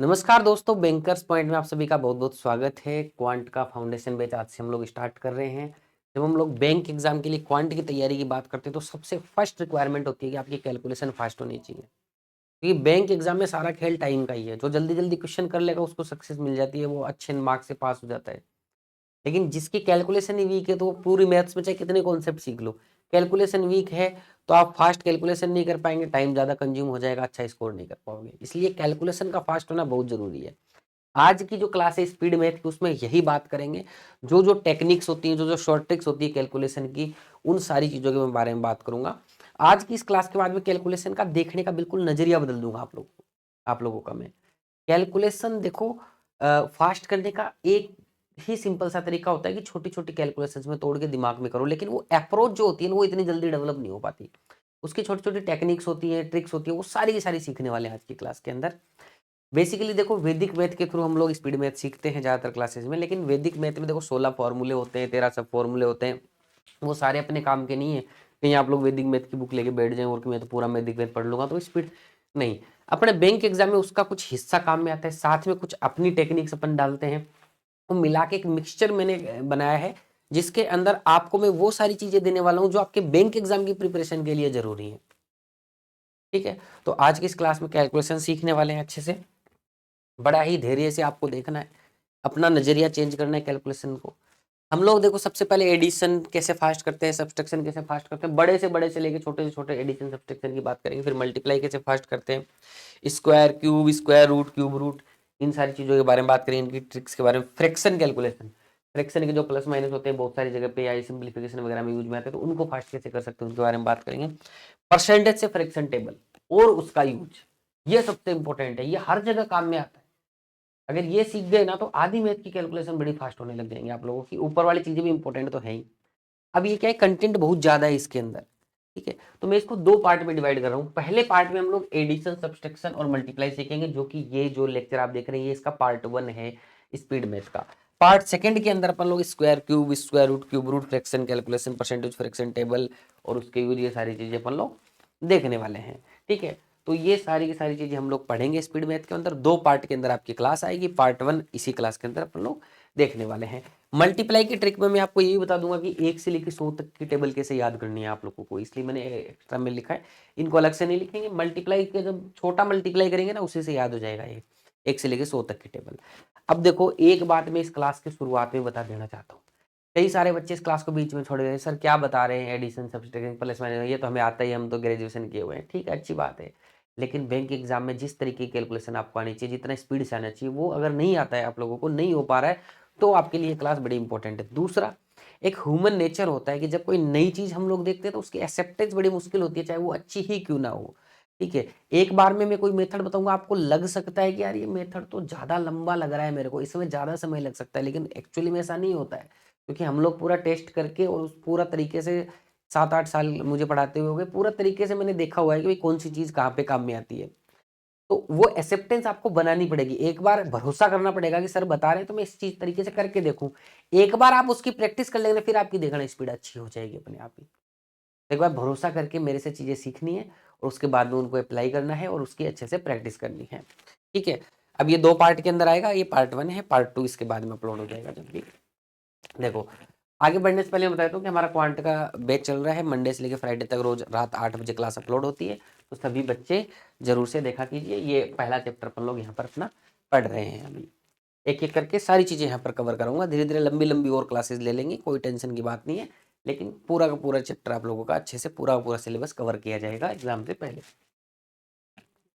नमस्कार दोस्तों, bankers point में आप सभी का बहुत-बहुत स्वागत है। क्वांट का फाउंडेशन बैच आज से हम लोग स्टार्ट कर रहे हैं। जब हम लोग बैंक एग्जाम के लिए क्वांट की तैयारी की बात करते हैं तो सबसे फर्स्ट रिक्वायरमेंट होती है कि आपकी कैलकुलेशन फास्ट होनी चाहिए। क्योंकि बैंक एग्जाम में सारा खेल टाइम का ही है। जो जल्दी-जल्दी क्वेश्चन कर लेगा उसको सक्सेस मिल जाती है, वो अच्छे मार्क्स से पास हो जाता है। लेकिन जिसकी कैलकुलेशन ही वीक है तो वो पूरी मैथ्स में चाहे कितने कॉन्सेप्ट सीख लो, कैलकुलेशन वीक है तो आप फास्ट कैलकुलेशन नहीं कर पाएंगे, टाइम ज़्यादा कंज्यूम हो जाएगा, अच्छा स्कोर नहीं कर पाओगे। इसलिए कैलकुलेशन का फास्ट होना बहुत ज़रूरी है। आज की जो क्लास है स्पीड मैथ की, उसमें यही बात करेंगे। जो जो टेक्निक्स होती हैं, जो जो शॉर्ट ट्रिक्स होती है कैलकुलेशन की, उन सारी चीज़ों के बारे में बात करूंगा। आज की इस क्लास के बाद में कैलकुलेशन का देखने का बिल्कुल नजरिया बदल दूंगा आप लोगों का मैं। कैलकुलेशन देखो, फास्ट करने का एक ही सिंपल सा तरीका होता है कि छोटी छोटी कैलकुलेशंस में तोड़ के दिमाग में करो, लेकिन वो अप्रोच जो होती है ना, वो इतनी जल्दी डेवलप नहीं हो पाती। उसकी छोटी छोटी टेक्निक्स होती है, ट्रिक्स होती है, वो सारी की सारी सीखने वाले हैं आज की क्लास के अंदर। बेसिकली देखो, वैदिक मैथ के थ्रू हम लोग स्पीड मैथ सीखते हैं ज़्यादातर क्लासेस में, लेकिन वैदिक मैथ में देखो 16 फॉर्मूले होते हैं, 13 सब फॉर्मूले होते हैं। वो सारे अपने काम के नहीं है। कहीं आप लोग वैदिक मैथ की बुक लेके बैठ जाएं और कि मैं तो पूरा वैदिक मैथ पढ़ लूंगा तो स्पीड नहीं। अपने बैंक एग्जाम में उसका कुछ हिस्सा काम में आता है, साथ में कुछ अपनी टेक्निक्स अपन डालते हैं। वो मिला के एक मिक्सचर मैंने बनाया है, जिसके अंदर आपको मैं वो सारी चीजें देने वाला हूँ जो आपके बैंक एग्जाम की प्रिपरेशन के लिए जरूरी है। ठीक है, तो आज की इस क्लास में कैलकुलेशन सीखने वाले हैं अच्छे से। बड़ा ही धैर्य से आपको देखना है, अपना नजरिया चेंज करना है कैलकुलेशन को। हम लोग देखो सबसे पहले एडिशन कैसे फास्ट करते हैं, सब्सट्रैक्शन कैसे फास्ट करते हैं, बड़े से लेके छोटे से छोटे एडिशन सब्सट्रैक्शन की बात करेंगे। फिर मल्टीप्लाई कैसे फास्ट करते हैं, square cube square root cube root, इन सारी चीज़ों के बारे में बात करेंगे, इनकी ट्रिक्स के बारे में। फ्रैक्शन कैलकुलेशन, फ्रैक्शन के जो प्लस माइनस होते हैं बहुत सारी जगह पे या सिंप्लीफिकेशन वगैरह में यूज में आते हैं, तो उनको फास्ट कैसे कर सकते हैं उनके बारे में बात करेंगे। परसेंटेज से फ्रैक्शन टेबल और उसका यूज, ये सबसे इंपॉर्टेंट है, ये हर जगह काम में आता है। अगर ये सीख गए ना तो आधी मैथ की कैलकुलेशन बड़ी फास्ट होने लग जाएंगे आप लोगों की। ऊपर वाली चीजें भी इंपॉर्टेंट तो है ही। अब ये क्या है, कंटेंट बहुत ज्यादा है इसके अंदर। ठीक है, तो मैं इसको दो पार्ट में डिवाइड कर रहा हूँ। पहले पार्ट में हम लोग एडिशन सब्सट्रैक्शन और मल्टीप्लाई सीखेंगे, जो कि ये जो लेक्चर आप देख रहे हैं ये इसका पार्ट 1 है स्पीड मैथ का। पार्ट सेकंड के अंदर अपन लोग square cube square root cube root fraction calculation percentage fraction table और उसके यूज, ये सारी चीजें अपन लोग देखने वाले हैं। ठीक है, तो ये सारी की सारी चीजें हम लोग पढ़ेंगे स्पीड मैथ के अंदर। दो पार्ट के अंदर आपकी क्लास आएगी, पार्ट 1 इसी क्लास के अंदर अपन लोग देखने वाले हैं। मल्टीप्लाई की ट्रिक में मैं आपको यही बता दूंगा कि 1 से लेकर 100 तक की टेबल कैसे याद करनी है आप लोगों को, इसलिए मैंने एक्स्ट्रा में लिखा है। इनको अलग से नहीं लिखेंगे। मल्टीप्लाई के जब छोटा मल्टीप्लाई करेंगे ना, उसी से याद हो जाएगा ये 1 से लेकर 100 तक की टेबल। अब देखो, एक बात मैं इस क्लास के शुरुआत में बता देना चाहता हूँ। कई सारे बच्चे इस क्लास को बीच में छोड़ गए, सर क्या बता रहे हैं, एडिशन सब्सट्रैक्शन प्लस माइनस, ये तो हमें आता ही, हम तो ग्रेजुएशन किए हुए हैं। ठीक है, अच्छी बात है, लेकिन बैंक एग्जाम में जिस तरीके की कैलकुलेशन आपको आनी चाहिए, जितना स्पीड से आना चाहिए, वो अगर नहीं आता है, आप लोगों को नहीं हो पा रहा है, तो आपके लिए क्लास बड़ी इंपॉर्टेंट है। दूसरा, एक ह्यूमन नेचर होता है कि जब कोई नई चीज हम लोग देखते हैं तो उसकी एक्सेप्टेंस बड़ी मुश्किल होती है, चाहे वो अच्छी ही क्यों ना हो। ठीक है, एक बार में मैं कोई मेथड बताऊंगा, आपको लग सकता है कि यार ये मेथड तो ज्यादा लंबा लग रहा है मेरे को, इसमें ज्यादा समय लग सकता है, लेकिन एक्चुअली में ऐसा नहीं होता है। क्योंकि हम लोग पूरा टेस्ट करके और उस पूरा तरीके से 7-8 साल मुझे पढ़ाते हुए हो गए, पूरा तरीके से मैंने देखा हुआ है कि भाई कौन सी चीज कहाँ पे काम में आती है। तो वो एक्सेप्टेंस आपको बनानी पड़ेगी। एक बार भरोसा करना पड़ेगा कि सर बता रहे हैं तो मैं इस चीज तरीके से करके देखूं। एक बार आप उसकी प्रैक्टिस कर लेंगे, फिर आपकी देखना स्पीड अच्छी हो जाएगी अपने आप ही। एक बार भरोसा करके मेरे से चीजें सीखनी है और उसके बाद में उनको अप्लाई करना है और उसकी अच्छे से प्रैक्टिस करनी है। ठीक है, अब ये दो पार्ट के अंदर आएगा, ये पार्ट 1 है, पार्ट 2 इसके बाद में अपलोड हो जाएगा जल्दी। देखो, आगे बढ़ने से पहले मैं बताता हूँ कि हमारा क्वांट का बैच चल रहा है, मंडे से लेकर फ्राइडे तक रोज रात 8 बजे क्लास अपलोड होती है। तो सभी बच्चे जरूर से देखा कीजिए। ये पहला चैप्टर अपन लोग यहाँ पर अपना पढ़ रहे हैं। अभी एक एक करके सारी चीज़ें यहाँ पर कवर करूँगा। धीरे धीरे लंबी लंबी और क्लासेस ले लेंगे, कोई टेंशन की बात नहीं है, लेकिन पूरा का पूरा चैप्टर आप लोगों का अच्छे से पूरा का पूरा सिलेबस कवर किया जाएगा एग्जाम से पहले।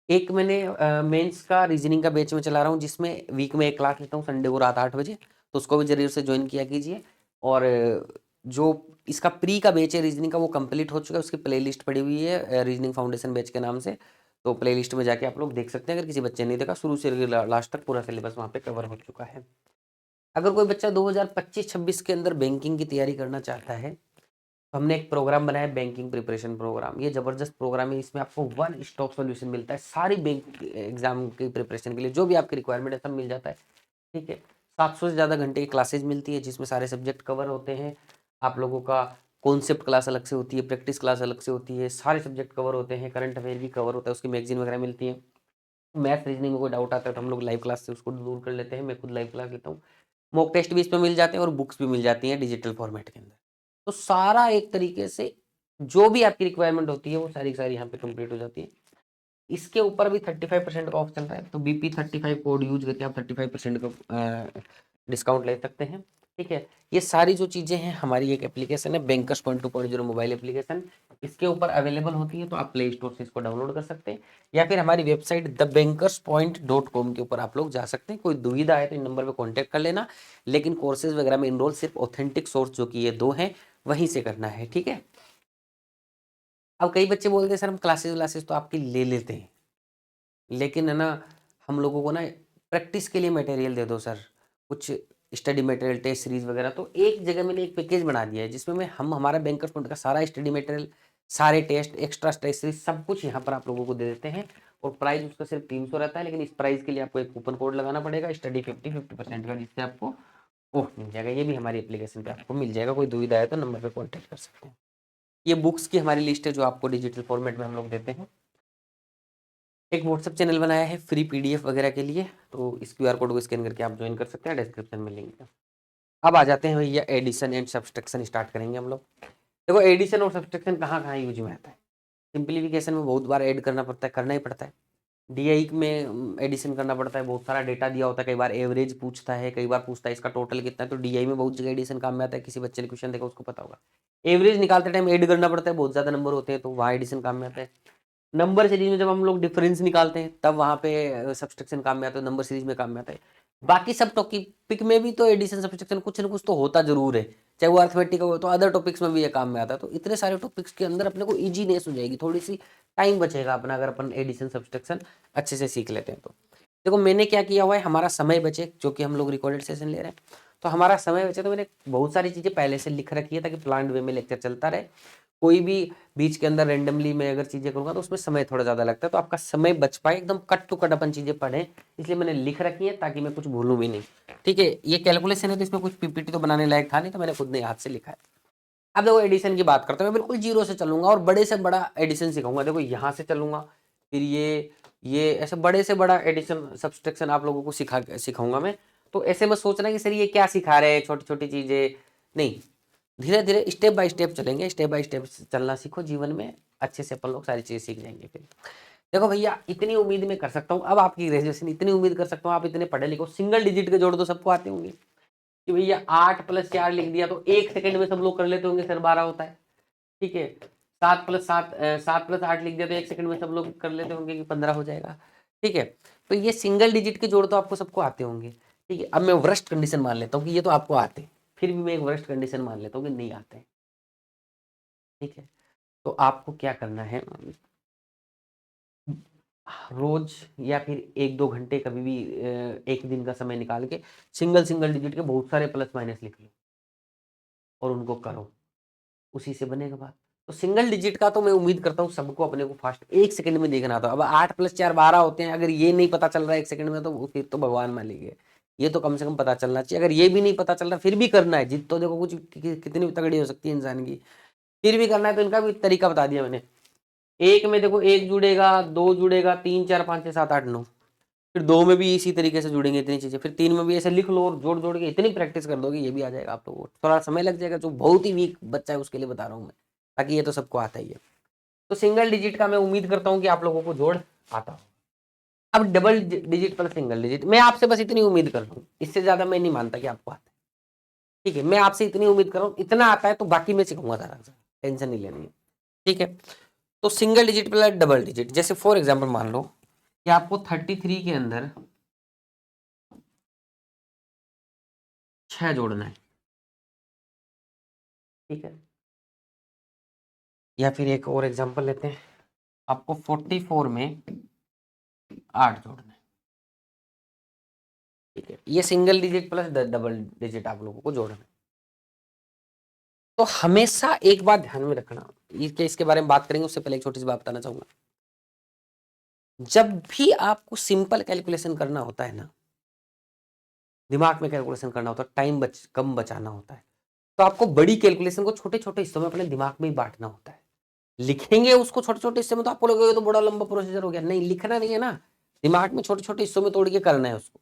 एक मैंने मेंस का रीजनिंग का बैच में चला रहा हूँ, जिसमें वीक में एक क्लास लेता हूँ संडे को रात 8 बजे, तो उसको भी जरूर से ज्वाइन किया कीजिए। और जो इसका प्री का बैच है रीजनिंग का, वो कंप्लीट हो चुका है, उसकी प्लेलिस्ट पड़ी हुई है रीजनिंग फाउंडेशन बैच के नाम से। तो प्लेलिस्ट में जाके आप लोग देख सकते हैं, अगर किसी बच्चे ने नहीं देखा, शुरू से लास्ट तक पूरा सिलेबस वहाँ पे कवर हो चुका है। अगर कोई बच्चा 2025-26 के अंदर बैंकिंग की तैयारी करना चाहता है, तो हमने एक प्रोग्राम बनाया, बैंकिंग प्रिपरेशन प्रोग्राम। ये जबरदस्त प्रोग्राम है, इसमें आपको वन स्टॉप सॉल्यूशन मिलता है सारी बैंक एग्जाम की प्रिपरेशन के लिए, जो भी आपकी रिक्वायरमेंट है सब मिल जाता है। ठीक है, 700 से ज़्यादा घंटे की क्लासेज मिलती है, जिसमें सारे सब्जेक्ट कवर होते हैं। आप लोगों का कॉन्सेप्ट क्लास अलग से होती है, प्रैक्टिस क्लास अलग से होती है, सारे सब्जेक्ट कवर होते हैं, करंट अफेयर भी कवर होता है, उसकी मैगजीन वगैरह मिलती है। मैथ रीजनिंग में कोई डाउट आता है तो हम लोग लाइव क्लास से उसको दूर कर लेते हैं, मैं खुद लाइव क्लास लेता हूँ। मॉक टेस्ट भी इसमें मिल जाते हैं और बुक्स भी मिल जाती हैं डिजिटल फॉर्मेट के अंदर। तो सारा एक तरीके से जो भी आपकी रिक्वायरमेंट होती है वो सारी की सारी यहाँ पे कंप्लीट हो जाती है। इसके ऊपर भी 35% का ऑफ चल रहा है, तो BP35 कोड यूज करके आप 35% का डिस्काउंट ले सकते हैं। ठीक है, ये सारी जो चीज़ें हैं हमारी एक एप्लीकेशन है बैंकर्स पॉइंट 2.0 मोबाइल एप्लीकेशन, इसके ऊपर अवेलेबल होती है, तो आप प्ले स्टोर से इसको डाउनलोड कर सकते हैं या फिर हमारी वेबसाइट thebankerspoint.com के ऊपर आप लोग जा सकते हैं। कोई दुविधा है तो इन नंबर पर कॉन्टैक्ट कर लेना, लेकिन कोर्सेज वगैरह में इनरोल सिर्फ ऑथेंटिक सोर्स जो कि ये 2 हैं वहीं से करना है। ठीक है, अब कई बच्चे बोलते हैं सर हम क्लासेस व्लासेस तो आपकी ले लेते हैं, लेकिन है ना हम लोगों को ना प्रैक्टिस के लिए मटेरियल दे दो सर, कुछ स्टडी मटेरियल टेस्ट सीरीज वगैरह। तो एक जगह मैंने एक पैकेज बना दिया है जिसमें मैं हम हमारा बैंकर्स पॉइंट का सारा स्टडी मटेरियल, सारे टेस्ट, एक्स्ट्रा टेस्ट सीरीज सब कुछ यहाँ पर आप लोगों को दे देते हैं, और प्राइस उसका सिर्फ 300 रहता है। लेकिन इस प्राइस के लिए आपको एक कूपन कोड लगाना पड़ेगा स्टडी 50% का, जिससे आपको ओह मिल जाएगा। ये भी हमारी एप्लीकेशन पे आपको मिल जाएगा, कोई दुविधा है तो नंबर पे कॉन्टैक्ट कर सकते हैं। ये बुक्स की हमारी लिस्ट है जो आपको डिजिटल फॉर्मेट में हम लोग देते हैं। एक व्हाट्सएप चैनल बनाया है फ्री PDF वगैरह के लिए, तो इस QR कोड को स्कैन करके आप ज्वाइन कर सकते हैं, डिस्क्रिप्शन में लिंक है। अब आ जाते हैं भैया एडिशन एंड सब्सट्रैक्शन स्टार्ट करेंगे हम लोग। देखो एडिशन और सब्सट्रैक्शन कहाँ कहाँ यूज में आता है। सिंप्लीफिकेशन में बहुत बार ऐड करना पड़ता है, करना ही पड़ता है। DI में एडिशन करना पड़ता है, बहुत सारा डेटा दिया होता है, कई बार एवरेज पूछता है, कई बार पूछता है इसका टोटल कितना है, तो DI में बहुत जगह एडिशन काम में आता है। किसी बच्चे ने क्वेश्चन देखा उसको पता होगा, एवरेज निकालते टाइम ऐड करना पड़ता है, बहुत ज्यादा नंबर होते हैं तो वहाँ एडिशन काम में आता है। नंबर सीरीज में जब हम लोग डिफरेंस निकालते हैं तब वहाँ पे सब्सट्रैक्शन काम में आता है, नंबर सीरीज में काम में आता है। बाकी सब टॉपिक में भी तो एडिशन सब्सट्रैक्शन कुछ ना कुछ तो होता जरूर है, चाहे वो अर्थमेटिक हो तो अदर टॉपिक्स में भी ये काम में आता है। तो इतने सारे टॉपिक्स के अंदर अपने को इजीनेस हो जाएगी, थोड़ी सी टाइम बचेगा अपना, अगर अपन एडिशन सब्सट्रैक्शन अच्छे से सीख लेते हैं तो। देखो मैंने क्या किया हुआ है, हमारा समय बचे, जो कि हम लोग रिकॉर्डेड सेशन ले रहे हैं तो हमारा समय बचे, तो मैंने बहुत सारी चीज़ें पहले से लिख रखी है ताकि प्लान्ड वे में लेक्चर चलता रहे। कोई भी बीच के अंदर रेंडमली मैं अगर चीजें करूंगा तो उसमें समय थोड़ा ज्यादा लगता है, तो आपका समय बच पाए, एकदम कट टू कट अपन चीजें पढ़ें, इसलिए मैंने लिख रखी है ताकि मैं कुछ भूलूं भी नहीं। ठीक है, ये कैलकुलेशन है तो इसमें कुछ PPT तो बनाने लायक था नहीं, तो मैंने खुद ने हाथ से लिखा है। अब देखो एडिशन की बात करते हैं, मैं बिल्कुल जीरो से चलूंगा और बड़े से बड़ा एडिशन सिखाऊंगा। देखो यहाँ से चलूंगा, फिर ये ऐसे बड़े से बड़ा एडिशन सब्सट्रैक्शन आप लोगों को सिखाऊंगा मैं। तो ऐसे में सोचना कि सर ये क्या सिखा रहे हैं, छोटी छोटी चीजें नहीं, धीरे धीरे स्टेप बाय स्टेप चलेंगे, स्टेप बाय स्टेप चलना सीखो जीवन में, अच्छे से अपन लोग सारी चीजें सीख जाएंगे। फिर देखो भैया इतनी उम्मीद मैं कर सकता हूँ, अब आपकी ग्रेजुएशन इतनी उम्मीद कर सकता हूँ, आप इतने पढ़े लिखो, सिंगल डिजिट के जोड़ तो सबको आते होंगे कि भैया 8+4 लिख दिया तो 1 सेकंड में सब लोग कर लेते होंगे, सर 12 होता है। ठीक है, 7+8 लिख दिया तो 1 सेकंड में सब लोग कर लेते होंगे कि 15 हो जाएगा। ठीक है, तो ये सिंगल डिजिट के जोड़ तो आपको सबको आते होंगे। ठीक है, अब मैं वर्स्ट कंडीशन मान लेता हूँ कि ये तो आपको आते हैं, फिर भी मैं एक वर्स्ट कंडीशन मान लेता हूँ कि नहीं आते हैं। ठीक है, तो आपको क्या करना है, रोज या फिर 1-2 घंटे कभी भी एक दिन का समय निकाल के सिंगल सिंगल डिजिट के बहुत सारे प्लस माइनस लिख लो और उनको करो, उसी से बनेगा बात। तो सिंगल डिजिट का तो मैं उम्मीद करता हूँ सबको अपने को फास्ट 1 सेकंड में देखना था। अब 8+4 12 होते हैं, अगर ये नहीं पता चल रहा है 1 सेकंड में तो फिर तो भगवान मान लीजिए, ये तो कम से कम पता चलना चाहिए। अगर ये भी नहीं पता चल रहा फिर भी करना है, जिद तो देखो कुछ कितनी भी तगड़ी हो सकती है इंसान की, फिर भी करना है, तो इनका भी तरीका बता दिया मैंने। एक में देखो 1 जुड़ेगा, 2 जुड़ेगा, 3 4 5 6 7 8 9, फिर 2 में भी इसी तरीके से जुड़ेंगे इतनी चीजें, फिर 3 में भी ऐसे लिख लो और जोड़ जोड़ के इतनी प्रैक्टिस कर दोगे ये भी आ जाएगा आप लोगों को। थोड़ा समय लग जाएगा, जो बहुत ही वीक बच्चा है उसके लिए बता रहा हूँ मैं, ताकि ये तो सबको आता ही है। तो सिंगल डिजिट का मैं उम्मीद करता हूँ कि आप लोगों को जोड़ आता हो। अब डबल डिजिट पर सिंगल डिजिट मैं आपसे बस इतनी उम्मीद कर रहा हूँ, इससे ज्यादा मैं नहीं मानता कि आपको आता है। ठीक है, मैं आपसे इतनी उम्मीद कर रहा हूँ, इतना आता है तो बाकी मैं सिखाऊंगा सारा, टेंशन नहीं लेनी है। ठीक है, तो single digit plus double digit, जैसे फॉर एग्जाम्पल मान लो कि आपको 33 के अंदर 6 जोड़ना है। ठीक है, या फिर एक और एग्जांपल लेते हैं, आपको 44 में 8 जोड़ना है। ठीक है, ये single digit plus double digit आप लोगों को जोड़ना है। तो हमेशा एक बात ध्यान में रखना, इसके बारे में बात करेंगे उससे पहले एक छोटी सी बात बताना चाहूंगा। जब भी आपको सिंपल कैलकुलेशन करना होता है ना, दिमाग में कैलकुलेशन करना होता है, टाइम कम बचाना होता है, तो आपको बड़ी कैलकुलेशन को छोटे छोटे हिस्सों में अपने दिमाग में ही बांटना होता है। लिखेंगे उसको छोटे छोटे हिस्से में तो आपको लगेगा तो बड़ा लंबा प्रोसीजर हो गया, नहीं लिखना नहीं है ना, दिमाग में छोटे छोटे हिस्सों में तोड़ के करना है उसको।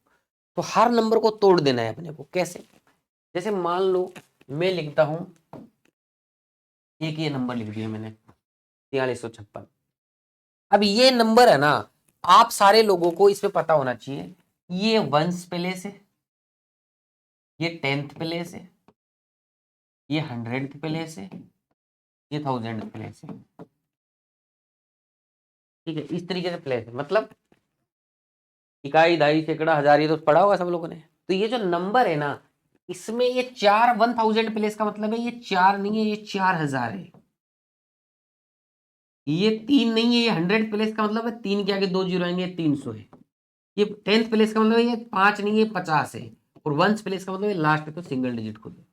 तो हर नंबर को तोड़ देना है अपने को। कैसे? जैसे मान लो मैं लिखता हूं, एक ये नंबर लिख दिया मैंने 4356। अब ये नंबर है ना, आप सारे लोगों को इसमें पता होना चाहिए, ये 1th प्लेस है, ये 10th प्लेस है, ये 100th प्लेस है, ये 1000th प्लेस है। ठीक है, इस तरीके से प्लेस है, मतलब इकाई, दहाई, सैकड़ा, हजार, ये तो पढ़ा होगा सब लोगों ने। तो ये जो नंबर है ना, इसमें ये 4 1000 प्लेस का मतलब है ये 4 नहीं है, ये 4000 है। ये 3 नहीं है, ये 100 प्लेस का मतलब है 3 के आगे 2 जीरो आएंगे, 300 है। ये 10th प्लेस का मतलब है ये 5 नहीं है, 50 है। और 1st प्लेस का मतलब है लास्ट है तो सिंगल डिजिट खुद है।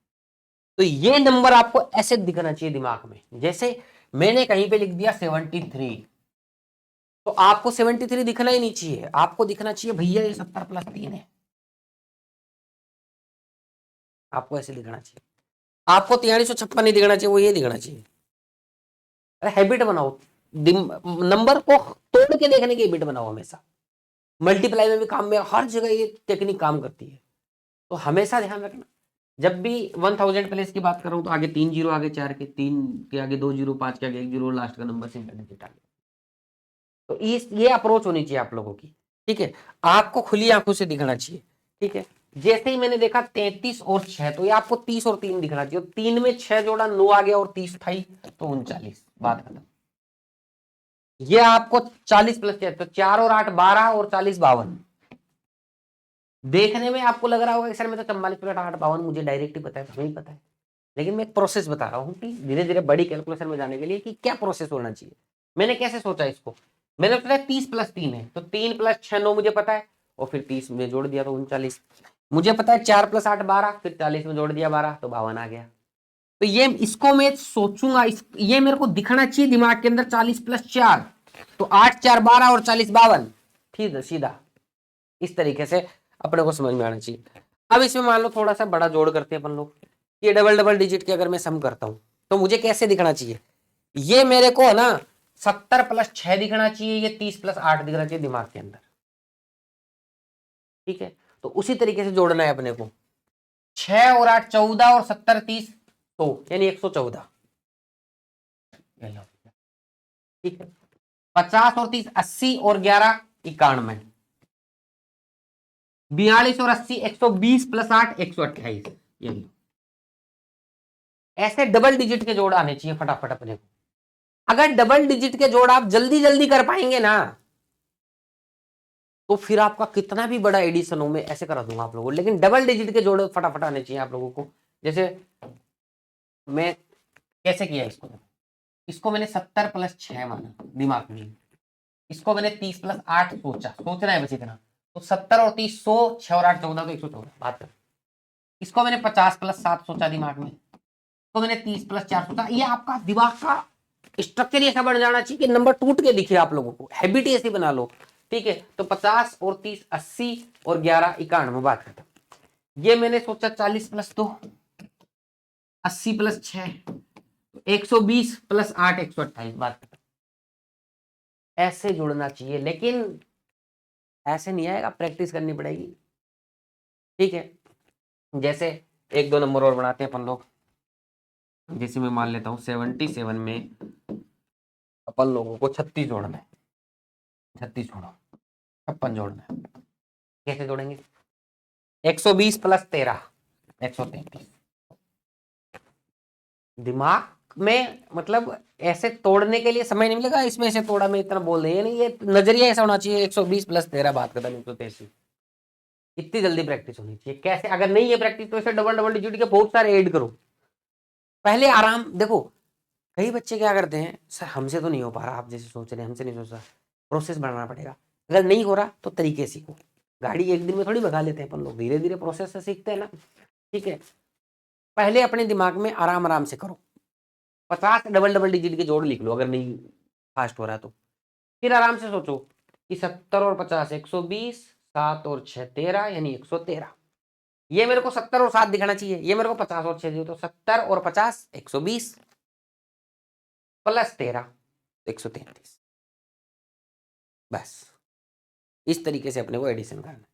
तो ये नंबर आपको ऐसे दिखना चाहिए दिमाग में। जैसे मैंने कहीं पे लिख दिया 73, तो आपको 73 दिखना ही नहीं चाहिए, आपको दिखना चाहिए भैया ये 70 + 3 है। आपको ऐसे दिखना चाहिए। आपको 4356 नहीं दिखना चाहिए, वो ये दिखना चाहिए। अरे हैबिट बनाओ, नंबर को तोड़ के देखने की हैबिट बनाओ हमेशा। मल्टीप्लाई में भी काम में, हर जगह ये टेक्निक काम करती है। तो हमेशा ध्यान रखना, जब भी 1000 प्लेस की बात कर रहा हूं तो आगे 3 जीरो, आगे 4 के, 3 के आगे 2 जीरो, 5 के आगे 1 जीरो, लास्ट का नंबर सिंगल डिजिट आगे। तो ये अप्रोच होनी चाहिए आप लोगों की। ठीक है, आपको खुली आंखों से दिखना चाहिए। ठीक है, जैसे ही मैंने देखा 33 और 6, तो ये आपको 30 और 3 दिखना चाहिए। 3 में 6 जोड़ा 9 आ गया, और 30 उठाई तो 39, बात खत्म। ये आपको 40 + 6 तो 4 और 8 12, और 40 52। देखने में आपको लग रहा होगा कि सर मैं तो 44 + 8 52, मुझे डायरेक्ट ही पता है, हमें ही पता है। लेकिन मैं एक प्रोसेस बता रहा हूँ कि धीरे धीरे बड़ी कैलकुलेशन में जाने के लिए कि क्या प्रोसेस होना चाहिए। मैंने कैसे सोचा इसको, मैंने सोचा 30 + 3 है, तो 3 + 6 9 मुझे पता है, और फिर 30 में जोड़ दिया तो 39। मुझे पता है 4 + 8 12, फिर 40 में जोड़ दिया 12 तो 52 आ गया। तो ये इसको मैं सोचूंगा, ये मेरे को दिखना चाहिए दिमाग के अंदर 40 + 4, तो 8 4 12 और 40 52। ठीक है, सीधा इस तरीके से अपने को समझ में आना चाहिए। अब इसमें मान लो थोड़ा सा बड़ा जोड़ करते हैं अपन लोग, ये डबल डबल डिजिट के अगर मैं सम करता हूं तो मुझे कैसे दिखना चाहिए, ये मेरे को है ना 70 + 6 दिखना चाहिए, ये 30 + 8 दिखना चाहिए दिमाग के अंदर। ठीक है, तो उसी तरीके से जोड़ना है अपने को। 6 और 8 14, और 70 30 तो यानी 114। ठीक है, 50 और 30 80, और 11 91। 42 और 80 120 + 8 128। यही ऐसे डबल डिजिट के जोड़ आने चाहिए फटाफट अपने को। अगर डबल डिजिट के जोड़ आप जल्दी जल्दी कर पाएंगे ना, तो फिर आपका कितना भी बड़ा एडिशन हो मैं ऐसे करा दूंगा आप लोगों को। लेकिन डबल डिजिट के जोड़ फटाफट आने चाहिए आप लोगों को। जैसे मैं कैसे किया इसको, इसको मैंने 70 + 6 माना दिमाग में, इसको मैंने 30 + 8 सोचना है बस इतना। तो 70 और 30 100, 6 और 8 14, तो 114 बात कर। इसको मैंने 50 + 7 सोचा दिमाग में, तो मैंने 30 + 4 सोचा। ये आपका दिमाग का स्ट्रक्चर ऐसा बन जाना चाहिए कि नंबर टूट के दिखे आप लोगों को, हैबिट ऐसी बना लो। ठीक है, तो 50 और 30 80, और 11 91, बात खत्म। ये मैंने सोचा 40 + 2 80 + 6 120 + 8 128, बात खत्म। ऐसे जुड़ना चाहिए, लेकिन ऐसे नहीं आएगा, प्रैक्टिस करनी पड़ेगी। ठीक है, जैसे एक दो नंबर और बनाते हैं अपन लोग। जैसे मैं मान लेता हूं 77 में अपन लोगों को 36 जोड़ना है, 36 जोड़ो, 56 जोड़ना है। कैसे जोड़ेंगे, 120 + 13 133। दिमाग में मतलब ऐसे तोड़ने के लिए समय नहीं मिलेगा, इसमें ऐसे तोड़ा मैं इतना बोल रही है नहीं, ये नजरिया ऐसा होना चाहिए 120 + 13, बात खत्म 133। इतनी जल्दी प्रैक्टिस होनी चाहिए। कैसे, अगर नहीं है प्रैक्टिस तो इसे डबल डबल डिजिट के बहुत सारे ऐड करो। पहले आराम देखो, कई बच्चे क्या करते हैं, सर हमसे तो नहीं हो पा रहा, आप जैसे सोच रहे हैं हमसे नहीं सोच रहा, प्रोसेस बढ़ाना पड़ेगा। अगर नहीं हो रहा तो तरीके सीखो। गाड़ी एक दिन में थोड़ी भगा लेते हैं अपन लोग, धीरे धीरे प्रोसेस से सीखते हैं ना। ठीक है, पहले अपने दिमाग में आराम आराम से करो। 50 डबल डबल डिजिट के जोड़ लिख लो अगर नहीं फास्ट हो रहा तो। फिर आराम से सोचो कि 70 और 50 120, 7 और 6 13, यानी 113। ये मेरे को 70 और 7 दिखाना चाहिए, ये मेरे को 50 और 6 दिए, तो 70 और 50 120 + 13 133। बस इस तरीके से अपने को एडिशन करना है।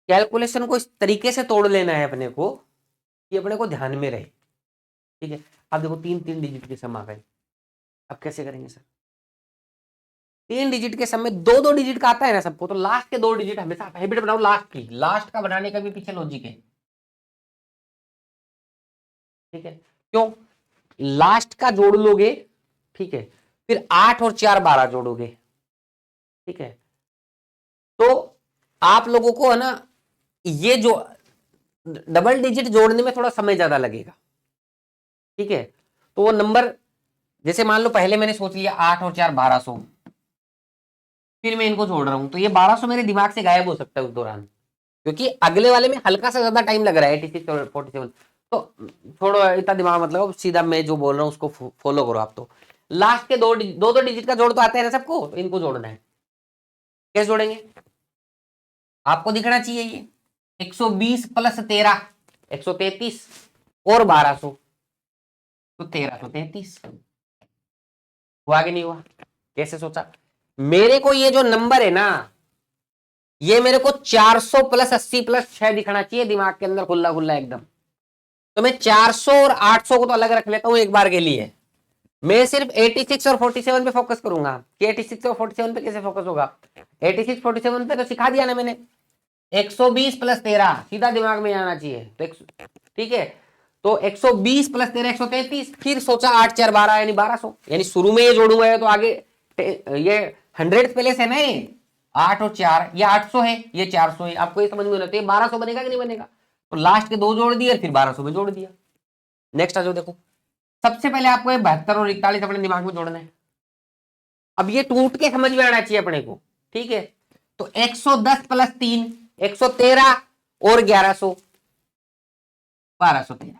कैलकुलेशन को इस तरीके से तोड़ लेना है अपने को कि अपने को ध्यान में रहे। ठीक है, अब देखो 3 डिजिट के सम आ गए। अब कैसे करेंगे सर? 3 डिजिट के सम में 2 डिजिट का आता है ना सबको, तो लास्ट के 2 डिजिट हमेशा आता है। हैबिट बनाओ लास्ट की, लास्ट का बनाने का भी पीछे लॉजिक है। ठीक है, क्यों? लास्ट का जोड़ लोगे, ठीक है, फिर 8 और 4 12 जोड़ोगे। ठीक है, तो आप लोगों को है ना ये जो डबल डिजिट जोड़ने में थोड़ा समय ज्यादा लगेगा। ठीक है, तो वो नंबर जैसे मान लो पहले मैंने सोच लिया 8 और 4 1200, फिर मैं इनको जोड़ रहा हूं, तो ये 1200 मेरे दिमाग से गायब हो सकता है उस दौरान, क्योंकि अगले वाले में हल्का सा ज्यादा टाइम लग रहा है 86 और 47। तो छोड़ो इतना दिमाग, मतलब सीधा मैं जो बोल रहा हूँ उसको फॉलो करो आप। तो लास्ट के दो डिजिट का जोड़ तो आता है ना सबको, तो इनको जोड़ना है। कैसे जोड़ेंगे? आपको दिखना चाहिए ये 120 प्लस 13 133 और 1200 तो 1333। हुआ कि नहीं हुआ? कैसे सोचा? मेरे को ये जो नंबर है ना, ये मेरे को 400 प्लस 80 प्लस 6 दिखना चाहिए दिमाग के अंदर खुला खुला एकदम। तो मैं 400 और 800 को तो अलग रख लेता हूं एक बार के लिए। मैं सिर्फ 86 और 47 पे फोकस करूंगा। कि 86 और 47 पे कैसे फोकस होगा? 86 47 पे तो सिखा दिया ना मैंने। 120 प्लस 13 सीधा दिमाग में आना चाहिए। तो ठीक है, तो 120 प्लस 13 133। फिर सोचा 8 4 12 यानी 1200, यानी शुरू में ये जोड़ूंगा तो आगे ये 100 प्लेस है ना, ये 8 और 4, ये 800 है, ये 400 है। आपको ये समझ में होना चाहिए 1200 बनेगा कि नहीं बनेगा। तो लास्ट के 2 जोड़ दिए और फिर 1200 में जोड़ दिया। नेक्स्ट आ जाओ, देखो सबसे पहले आपको ये 72 और 41 अपने दिमाग में जोड़ना है। अब ये टूट के समझ में आना चाहिए अपने को। ठीक है, तो 110 प्लस 3 113 और 1100 1213।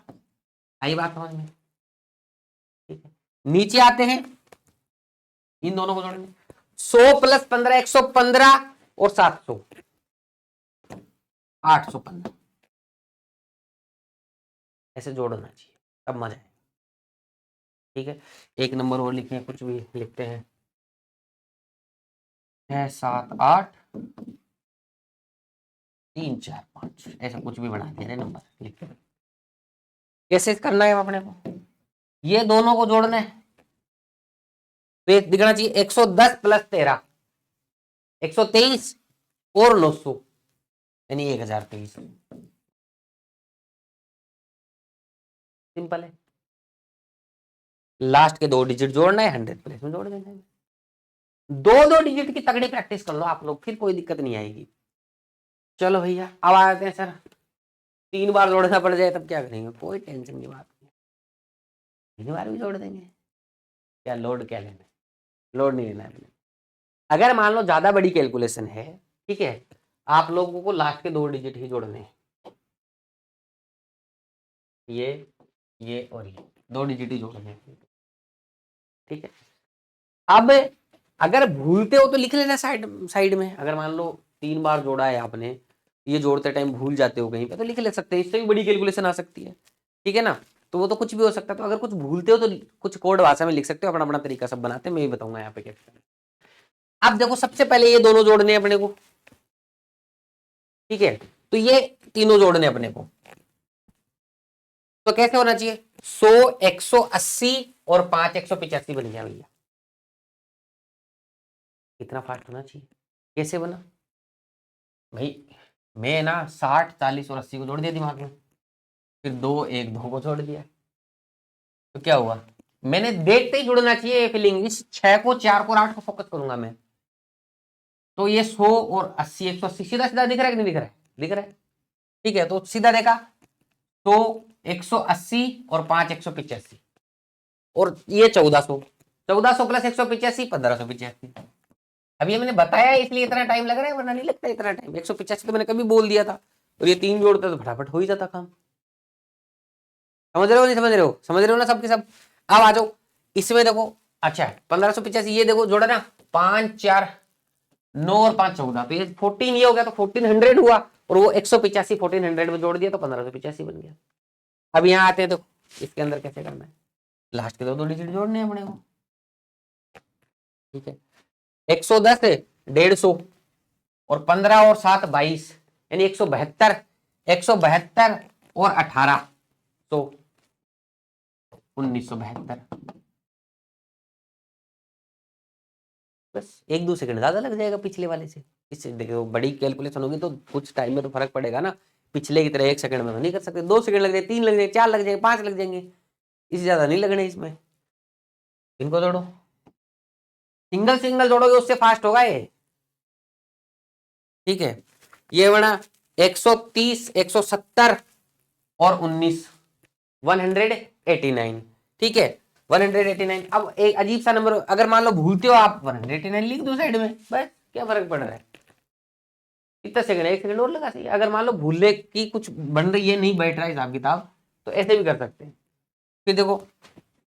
आई बात समझ में? ठीक है, नीचे आते हैं, इन दोनों को जोड़ेंगे। 100 प्लस 15 115 और 700 815। ऐसे जोड़ना चाहिए, तब मजा है। ठीक है, एक नंबर और लिखे, कुछ भी लिखते हैं, 6 7 8 3 4 5, ऐसा कुछ भी बना दे रहे नंबर लिखते हैं। कैसे करना है अपने को? ये दोनों को जोड़ना है, तो ये दिखना चाहिए 110 प्लस 13 123 और 900 यानी 1023। सिंपल है। लास्ट के 2 डिजिट जोड़ना है, 100 प्लेस में जोड़ देना है। 2 डिजिट की तगड़ी प्रैक्टिस कर लो आप लोग, फिर कोई दिक्कत नहीं आएगी। चलो भैया, अब आते हैं सर, 3 बार जोड़ना पड़ जाए तब क्या करेंगे? कोई टेंशन की बात नहीं, 3 बार भी जोड़ देंगे। क्या लोड क्या लेना है? लोड नहीं लेना है। अगर मान लो ज्यादा बड़ी कैलकुलेशन है, ठीक है, आप लोगों को लास्ट के 2 डिजिट ही जोड़ने हैं। ये और ये 2 डिजिट ही जोड़ने हैं। ठीक है, अब अगर भूलते हो तो लिख लेना साइड में। अगर मान लो 3 बार जोड़ा है आपने, ये जोड़ते टाइम भूल जाते हो कहीं पे, तो लिख ले सकते हैं। इससे भी बड़ी कैलकुलेशन आ सकती है। ठीक है ना, तो वो तो कुछ भी हो सकता है। तो अगर कुछ भूलते हो तो कुछ कोड भाषा में लिख सकते हो, अपना अपना तरीका सब बनाते हैं। मैं भी बताऊंगा यहाँ पे कैसे। अब देखो सबसे पहले ये दोनों जोड़ने अपने को। ठीक है, तो ये तीनों जोड़ने अपने को, तो कैसे होना चाहिए? 100 180 और 5 185 बन गया भैया। कितना फास्ट होना चाहिए? कैसे बना भाई? मैं ना 60 40 और 80 को जोड़ दिया दिमाग में, फिर 2 1 2 को जोड़ दिया, तो क्या हुआ? मैंने देखते ही जुड़ना चाहिए फीलिंग। इस 6 को 4 को 8 को फोकस करूंगा मैं, तो ये 100 और 80 180 सीधा सीधा दिख रहा है कि नहीं दिख रहा है? दिख रहा है। ठीक है, तो सीधा देखा तो 180 और 5 185 और ये 1400 1400 प्लस 185 1585। अभी मैंने बताया इसलिए इतना टाइम लग रहा है, वरना नहीं लगता इतना टाइम। 185 तो मैंने कभी बोल दिया था, और ये 3 जोड़ते तो फटाफट हो ही जाता काम। समझ रहे हो नहीं समझ रहे हो? समझ रहे हो ना सबके सब? अब आ जाओ इसमें, देखो अच्छा 1585 ये देखो जोड़ा ना, 5 4 9 और 5 14, तो ये 14 ये हो गया, तो 1400 हुआ, और वो 185 1400 में जोड़ दिया तो 1585 बन गया। अब यहाँ आते हैं, तो इसके अंदर कैसे करना है? लास्ट के 2 डिजिट जोड़ने हैं अपने को। ठीक है, 110 150 और 15 और 7 22 यानी 172 172 और 18 तो 1972। बस 1-2 सेकंड ज्यादा लग जाएगा पिछले वाले से। इससे देखो बड़ी कैलकुलेशन होगी तो कुछ टाइम में तो फर्क पड़ेगा ना, पिछले की तरह 1 सेकंड में तो नहीं कर सकते। 2 सेकंड लग जाए, 3 लग जाए, 4 लग जाए, 5 लग जाएंगे, इससे ज्यादा नहीं लगने इसमें। इनको जोड़ो, सिंगल सिंगल जोड़ोगे उससे फास्ट होगा ये। ठीक है, ये बना 130 170 और 19 189। ठीक है 189। अब एक अजीब सा नंबर, अगर मान लो भूलते हो आप 189 लिख दो साइड में, बस क्या फर्क पड़ रहा है। कितना सेकंड है, 1 सेकंड और लगा सही। अगर मान लो भूलने की कुछ बन रही है, नहीं बैठ रहा है हिसाब किताब, तो ऐसे भी कर सकते हैं। फिर देखो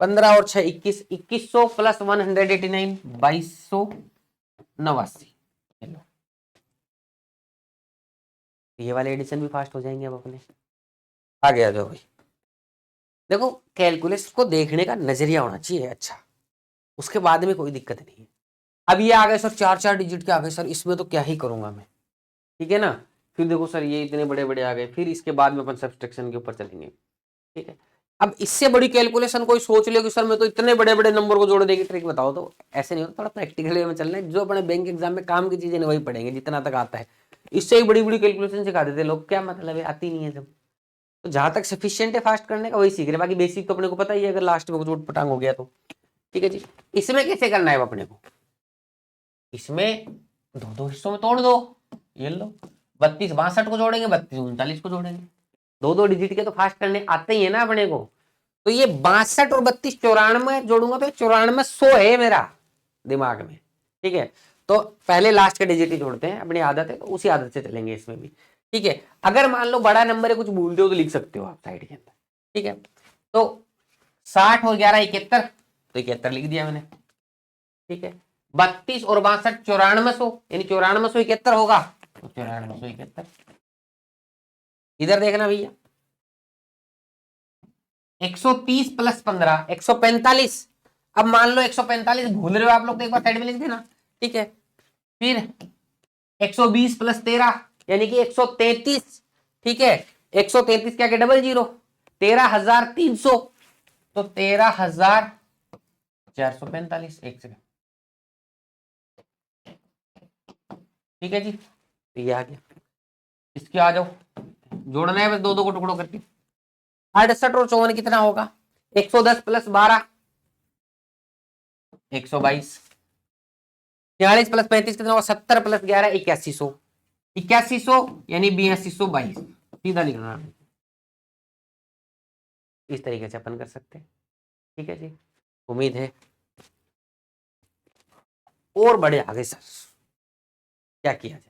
15 और 6 21, 2100 प्लस 189 2289। ये वाले एडिशन भी फास्ट हो जाएंगे अब अपने। आगे आ जाओ भाई। देखो कैलकुलेशन को देखने का नजरिया होना चाहिए अच्छा, उसके बाद में कोई दिक्कत नहीं है। अब ये आ गए सर 4-4 डिजिट के आ गए सर, इसमें तो क्या ही करूंगा मैं। ठीक है ना, फिर देखो सर ये इतने बड़े बड़े आ गए, फिर इसके बाद में अपन सब्सट्रैक्शन के ऊपर चलेंगे। ठीक है, अब इससे बड़ी कैलकुलेशन कोई सोच ले कि सर मैं तो इतने बड़े बड़े नंबर को जोड़ देगी ट्रिक बताओ, तो ऐसे नहीं होता, थोड़ा प्रैक्टिकल वे में चलना है। जो अपने बैंक एग्जाम में काम की चीजें वही पढ़ेंगे जितना तक आता है। इससे ही बड़ी बड़ी कैलकुलेशन सिखा देते लोग, क्या मतलब है, आती नहीं है जब। तो जहां तक सफिशियंट है फास्ट करने का वही सीख रहे, बाकी बेसिक तो अपने को पता ही है, अगर लास्ट में कुछ पटांग हो गया तो। ठीक है जी, इसमें कैसे करना है अपने को, इसमें दो दो हिस्सों में तोड़ दो। ये लो 32 62 को जोड़ेंगे, 32 39 को जोड़ेंगे। दो दो डिजिट के तो फास्ट करने आते ही है ना अपने को। तो ये 62 और 32 94 जोड़ूंगा तो 94 100 है मेरा दिमाग में। ठीक है, तो पहले लास्ट के डिजिट ही जोड़ते हैं, अपनी आदत है तो उसी आदत से चलेंगे इसमें भी। ठीक है, अगर मान लो बड़ा नंबर है कुछ भूलते हो तो लिख सकते हो आप साइड के अंदर। ठीक है, तो 60 और 11 71, तो 71 लिख दिया मैंने। ठीक है, 32 और 62 9400, यानी 9471 होगा, तो 9471। इधर देखना भैया 130 प्लस 15 145। अब मान लो 145 भूल रहे हो आप लोग तो एक बार साइड में लिख देना। ठीक है, फिर 120 प्लस 13 यानी कि 133। ठीक है, 133 क्या के डबल जीरो, 13,300, तो 13,445। एक सेकंड, ठीक है जी, तो ये आ गया। इसके आ जाओ, जोड़ना है बस दो दो को टुकड़ों करके। 68 और 54 कितना होगा, 110 प्लस 12 122। 46 प्लस 35 कितना होगा, 70 प्लस 11 8100। 8100 यानी 8222, सीधा लिखना। इस तरीके से अपन कर सकते हैं। ठीक है जी, उम्मीद है और बड़े आगे सर क्या किया जाए,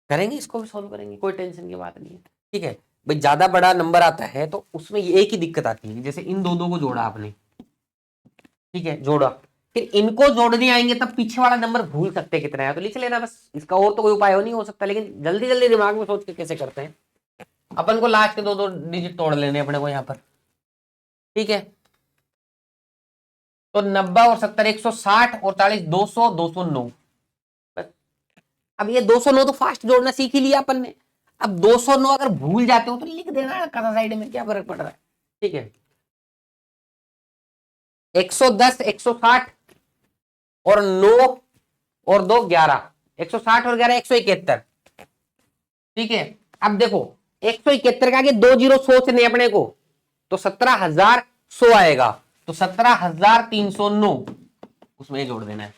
करेंगे, इसको भी सॉल्व करेंगे, कोई टेंशन की बात नहीं है। ठीक है भाई, ज्यादा बड़ा नंबर आता है तो उसमें एक ही दिक्कत आती है, जैसे इन दो दो को जोड़ा आपने, ठीक है जोड़ा, फिर इनको जोड़ने आएंगे तब पीछे वाला नंबर भूल सकते हैं कितना है, तो लिख लेना बस, इसका और तो कोई उपाय नहीं हो सकता, लेकिन जल्दी जल्दी दिमाग में सोच के कैसे करते हैं। अपन को लास्ट के दो दो डिजिट तोड़ लेने अपने को यहाँ पर। ठीक है, तो 90 और 70 160 और 40 200 209। अब ये 209 तो फास्ट जोड़ना सीख ही लिया अपन ने। अब 209 अगर भूल जाते हो तो लिख देना कथा साइड में, क्या फर्क पड़ रहा है। ठीक है, 110 160 और 9 और 2 11, 160 और 11 171। ठीक है, अब देखो 171 के आगे 2 जीरो सोचने अपने को, तो 17,100 आएगा, तो 17,309 उसमें जोड़ देना है।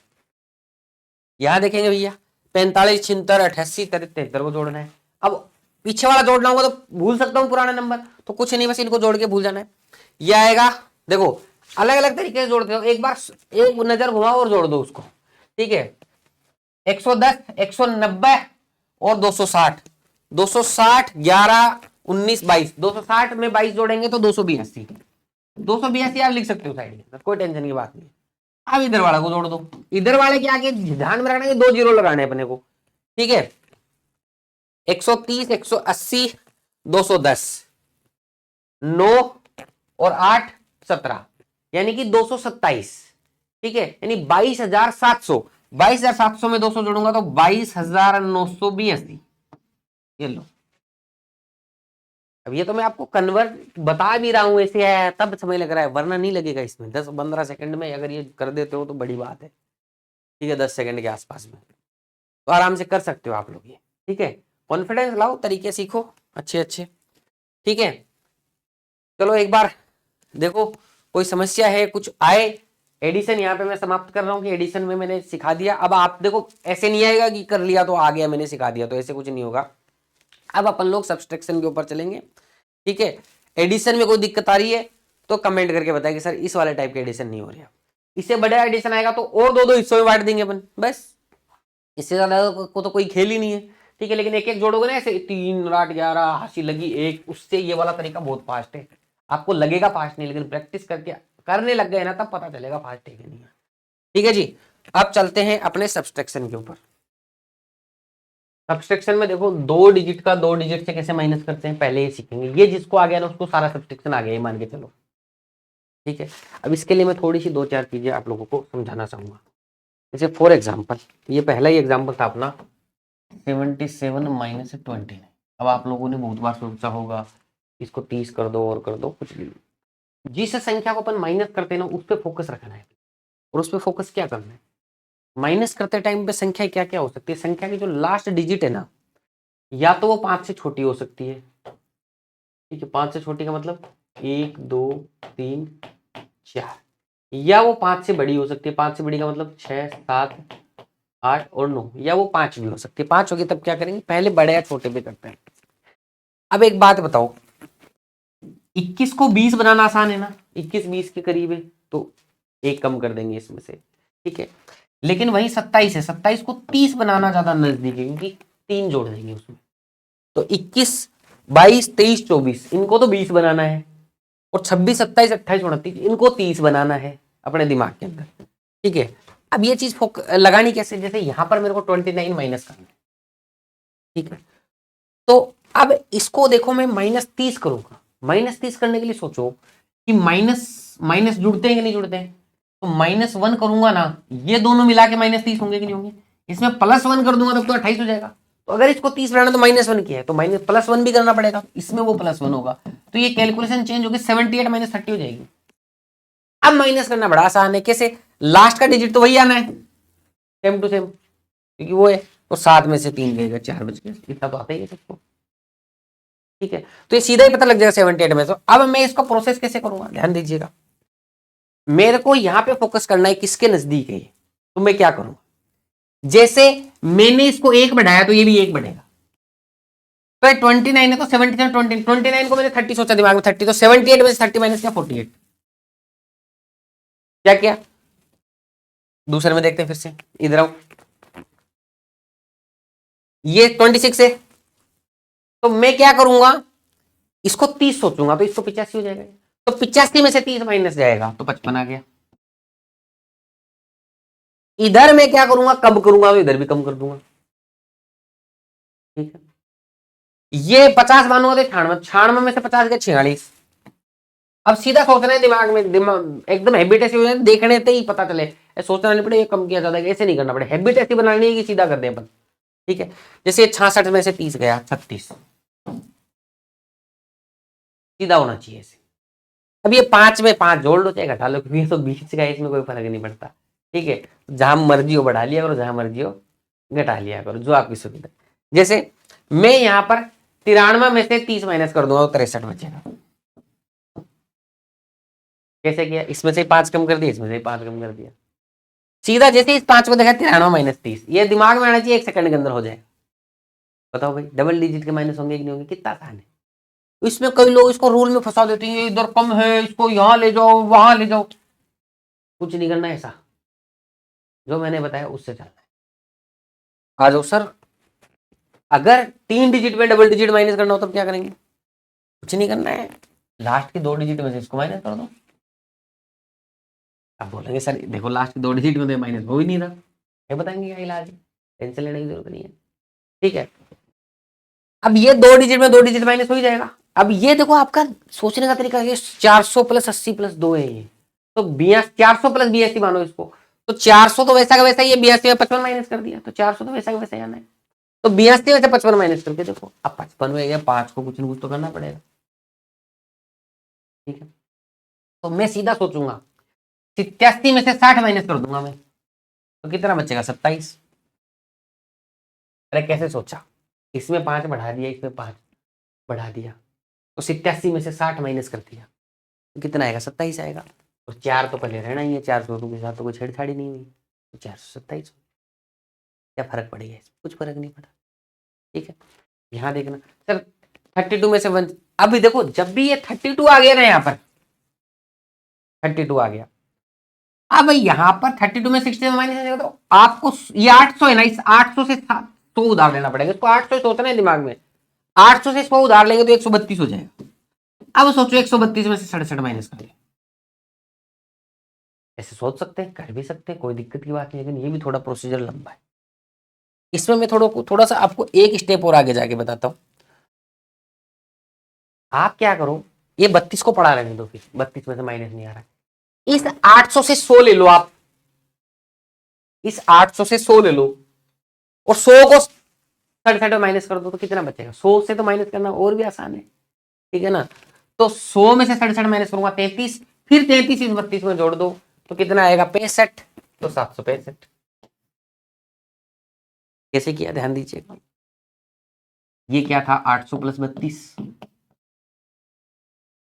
यहां देखेंगे भैया 45 76 88 73 को जोड़ना है। अब पीछे वाला जोड़ना होगा तो भूल सकता हूं पुराना नंबर, तो कुछ नहीं, बस इनको जोड़ के भूल जाना है। ये आएगा, देखो अलग अलग तरीके से जोड़ते हो, एक बार एक नजर घुमाओ और जोड़ दो उसको। ठीक है, 110 190 और 260, 260 11 19 22, 260 में 22 जोड़ेंगे तो 282, 282 आप लिख सकते हो साइड में, कोई टेंशन की बात नहीं। अब इधर वाला को जोड़ दो, इधर वाले के आगे ध्यान में रखना है 2 जीरो लगाने अपने को। ठीक है, 130 180 210 9 और 8 17 यानी कि 227। ठीक है, यानी 22,700, 22,700 में 200 जोड़ूंगा तो 22,982। ये लो, अब ये तो मैं आपको कन्वर्ट बता भी रहा हूं, ऐसे आया तब समय लग रहा है, वरना नहीं लगेगा इसमें। 10-15 सेकंड में अगर ये कर देते हो तो बड़ी बात है। ठीक है, 10 सेकंड के आसपास में तो आराम से कर सकते हो आप लोग ये। ठीक है, कॉन्फिडेंस लाओ, तरीके सीखो अच्छे अच्छे। ठीक है, चलो एक बार देखो कोई समस्या है, कुछ आए। एडिशन यहाँ पे मैं समाप्त कर रहा हूँ कि एडिशन में मैंने सिखा दिया। अब आप देखो ऐसे नहीं आएगा कि कर लिया तो आ गया मैंने सिखा दिया, तो ऐसे कुछ नहीं होगा। अब अपन लोग सब्सट्रैक्शन के ऊपर चलेंगे। ठीक है, एडिशन में कोई दिक्कत आ रही है तो कमेंट करके बताएं कि सर इस वाले टाइप के एडिशन नहीं हो रही है। इससे बड़ा एडिशन आएगा तो और दो हिस्सों में बांट देंगे अपन, बस इससे ज्यादा को तो कोई खेल ही नहीं है। ठीक है, लेकिन एक एक जोड़ोगे ना, ऐसे 3 8 11 हंसी लगी एक, उससे ये वाला तरीका बहुत फास्ट है। आपको लगेगा फास्ट नहीं, लेकिन प्रैक्टिस करके करने लग गए ना तब पता चलेगा फास्ट है कि नहीं है। ठीक है जी, अब चलते हैं अपने सब्सट्रैक्शन के ऊपर। सब्सट्रैक्शन में देखो 2 डिजिट का 2 डिजिट से कैसे माइनस करते हैं पहले ये सीखेंगे। ये जिसको आ गया ना उसको सारा सब्सट्रैक्शन आ गया, ये मान के चलो। ठीक है, अब इसके लिए मैं थोड़ी सी 2-4 चीजें आप लोगों को समझाना चाहूंगा। जैसे फॉर एग्जाम्पल, ये पहला ही एग्जाम्पल था अपना 77 माइनस 29। अब आप लोगों ने बहुत बार सोचा होगा इसको 30 कर दो और कर दो, कुछ भी। जिस संख्या को अपन माइनस करते हैं ना उस पर फोकस रखना है। और उस पर फोकस क्या करना है, माइनस करते टाइम पे संख्या क्या क्या हो सकती है। संख्या की जो लास्ट डिजिट है ना, या तो वो 5 से छोटी हो सकती है। ठीक है, 5 से छोटी का मतलब 1 2 3 4, या वो 5 से बड़ी हो सकती है। 5 से बड़ी का मतलब 6 7 8 और 9, या वो 5 भी हो सकती है। 5 होगी तब क्या करेंगे, पहले बड़े या छोटे पे करते हैं। अब एक बात बताओ, 21 को 20 बनाना आसान है ना, 21 20 के करीब है तो एक कम कर देंगे इसमें से। ठीक है, लेकिन वही 27 है, 27 को 30 बनाना ज्यादा नजदीक है क्योंकि 3 जोड़ देंगे उसमें। तो 21 22 23 24 इनको तो 20 बनाना है, और 26 27 28 29 इनको 30 बनाना है अपने दिमाग के अंदर। ठीक है, अब ये चीज लगानी कैसे, जैसे यहां पर मेरे को 29 माइनस करना है। ठीक है, तो अब इसको देखो मैं -30 करूंगा। -30 करने के लिए सोचो कि माइनस माइनस जुड़ते हैं कि नहीं जुड़ते हैं। तो -1 करूंगा ना, ये दोनों मिला के -30 होंगे कि नहीं होंगे। इसमें +1 कर दूंगा तब तो 28 हो जाएगा। तो अगर इसको 30 बनाना तो -1 किया है तो +1 भी करना पड़ेगा, इसमें वो +1 होगा। तो ये कैलकुलेशन चेंज होगी, 78 - 30 हो जाएगी। अब माइनस करना बड़ा आसान है, कैसे, लास्ट का डिजिट तो वही आना है, सेम टू सेम, क्योंकि वो है। तो 7 में से 3 गएगा, 4 बच गया, इतना तो आता ही है सबको। ठीक है, तो ये सीधा ही पता लग जाएगा 78 में। तो अब मैं इसका प्रोसेस कैसे करूंगा, ध्यान दीजिएगा। मेरे को यहां पे फोकस करना है किसके नजदीक है, तो मैं क्या करूंगा, जैसे मैंने इसको 1 बढ़ाया तो ये भी 1 बढ़ेगा। तो 29 है तो 77 29 को मैंने 30 सोचा दिमाग में, 30 तो 78 में से 30 माइनस किया 48। क्या किया, दूसरे में देखते हैं फिर से, इधर आओ। ये 26 है तो मैं क्या करूंगा, इसको 30 सोचूंगा तो इसको 85 हो जाएगा। तो 85 में से 30 माइनस जाएगा तो 55 आ गया। इधर मैं क्या करूंगा, कम करूंगा तो इधर भी कम कर दूंगा। ठीक है, ये 50 मानूंगा तो 96, 96 में से 50 गया 46। अब सीधा सोचना है दिमाग में, एकदम हैबिट ऐसी हो जाए, देखने से ही पता चले, सोचना नहीं पड़े ये कम किया ज्यादा, ऐसे नहीं करना पड़े। हैबिट ऐसी बनानी है कि सीधा कर दे अपन। ठीक है, जैसे 66 में से 30 गया 36, सीधा होना चाहिए ऐसे। अब ये 5 में 5 जोड़ लो चाहे घटा लो, क्योंकि ये तो 20 का, इसमें कोई फर्क नहीं पड़ता। ठीक है, जहां मर्जी हो बढ़ा लिया करो, जहां मर्जी हो घटा लिया करो, जो आपकी सुविधा। जैसे मैं यहां पर 93 में से 30 माइनस कर दूंगा तो 63 बचेगा। कैसे किया, इसमें से 5 कम कर दिया, इसमें से 5 कम कर दिया, सीधा जैसे इस 5 को देखा 93 माइनस 30, ये दिमाग में आना चाहिए, 1 सेकंड के अंदर हो जाए। बताओ भाई, डबल डिजिट के माइनस होंगे कि नहीं होंगे, कितना आसान है। इसमें कई लोग इसको रूल में फंसा देते हैं, इधर कम है इसको यहां ले जाओ वहां ले जाओ। कुछ नहीं करना ऐसा, जो मैंने बताया उससे चलना है। आ जाओ सर, अगर 3 डिजिट में डबल डिजिट माइनस करना हो तब क्या करेंगे, कुछ नहीं करना है, लास्ट की 2 डिजिट में से इसको माइनस कर दो। अब बोलेंगे सर देखो लास्ट की 2 डिजिट में तो माइनस हो ही नहीं रहा, ये बताएंगे क्या इलाज है, टेंशन लेने की जरूरत नहीं है। ठीक है, अब ये 2 डिजिट में 2 डिजिट माइनस हो ही जाएगा। अब ये देखो आपका सोचने का तरीका है, 400 + 80 + 2 है ये, तो 400 + 82 मानो इसको, तो 400 तो वैसा का वैसा ही है, 82 में 55 माइनस कर दिया, तो 400 तो वैसा का वैसा जाना है। तो 82 में से 55 माइनस करके देखो, अब 55 में गया, 5 को कुछ न कुछ तो करना पड़ेगा। ठीक है, तो मैं सीधा सोचूंगा 87 में से 60 माइनस कर दूंगा मैं, तो कितना बचेगा? 27। अरे कैसे सोचा, इसमें 5 बढ़ा दिया, इसमें 5 बढ़ा दिया, तो 87 में से 60 माइनस कर दिया, तो कितना आएगा? 27 आएगा। और 4 तो पहले रहना ही है, 400 के साथ तो कोई छेड़छाड़ी नहीं हुई, तो 427। क्या फर्क पड़ेगा? कुछ फर्क नहीं पड़ा। ठीक है, यहाँ देखना सर 32 में से 1, अभी देखो जब भी ये 32 आ गया ना, यहाँ पर 32 आ गया, अब यहाँ पर 32 में 60 में माइनस, तो आपको ये 800 है ना, इस 800 से 100 उधार लेना पड़ेगा, इसको 800 सोचना है दिमाग में, 800 से 100 उधार लेंगे तो 132 हो जाएगा। अब सोचो 132 में से 67 माइनस कर लें, ऐसे सोच सकते हैं, कर भी सकते हैं, कोई दिक्कत की बात नहीं, लेकिन ये भी थोड़ा प्रोसीजर लंबा है। इसमें मैं थोड़ा सा आपको एक स्टेप और आगे जाके बताता हूं। आप क्या करो, ये 32 को पढ़ा रहने दो, फिर 32 में से माइनस नहीं आ रहा है, इस 800 से 100 ले लो आप, इस 800 से 100 ले लो, और 100 को 67 माइनस कर दो, तो कितना बचेगा? 100 से तो माइनस करना और भी आसान है, ठीक है ना। तो 100 में से 67 माइनस करूंगा 33, फिर 33 इस 32 में जोड़ दो, तो कितना आएगा? 65, तो 765। कैसे किया ध्यान दीजिएगा, ये क्या था? 800 प्लस 32,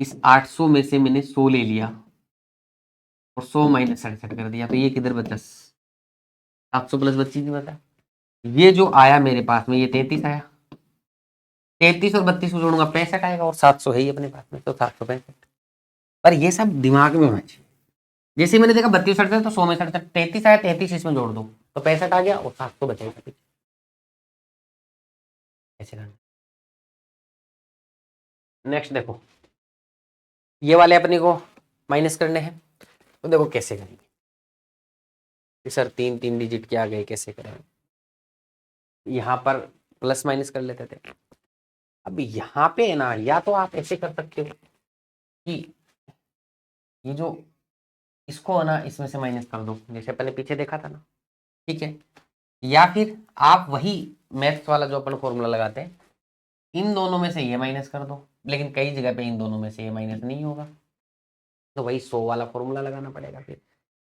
इस 800 में से मैंने 100 ले लिया और 100 माइनस 67 कर दिया, तो ये किधर बचा? 700 प्लस 32 नहीं बता, ये जो आया मेरे पास में, ये 33 आया, 33 और 32 को जोड़ूंगा 65 आएगा, और 700 है ही अपने पास में, तो 765। पर ये सब दिमाग में होना चाहिए। जैसे मैंने देखा 32 67, तो 100 में 67, 33 आया, 33 इसमें जोड़ दो, तो 65 आ गया, और 700 बचेगा। ऐसे करना। नेक्स्ट देखो, ये वाले अपने को माइनस करने हैं, तो देखो कैसे करेंगे सर, 3 डिजिट के आ गए, कैसे करेंगे? यहाँ पर प्लस माइनस कर लेते थे, अब यहाँ पे है ना, या तो आप ऐसे कर सकते हो कि ये जो इसको है ना, इसमें से माइनस कर दो, जैसे अपने पीछे देखा था ना, ठीक है। या फिर आप वही मैथ्स वाला जो अपन फॉर्मूला लगाते हैं, इन दोनों में से ये माइनस कर दो, लेकिन कई जगह पे इन दोनों में से ये माइनस नहीं होगा, तो वही 100 वाला फॉर्मूला लगाना पड़ेगा, फिर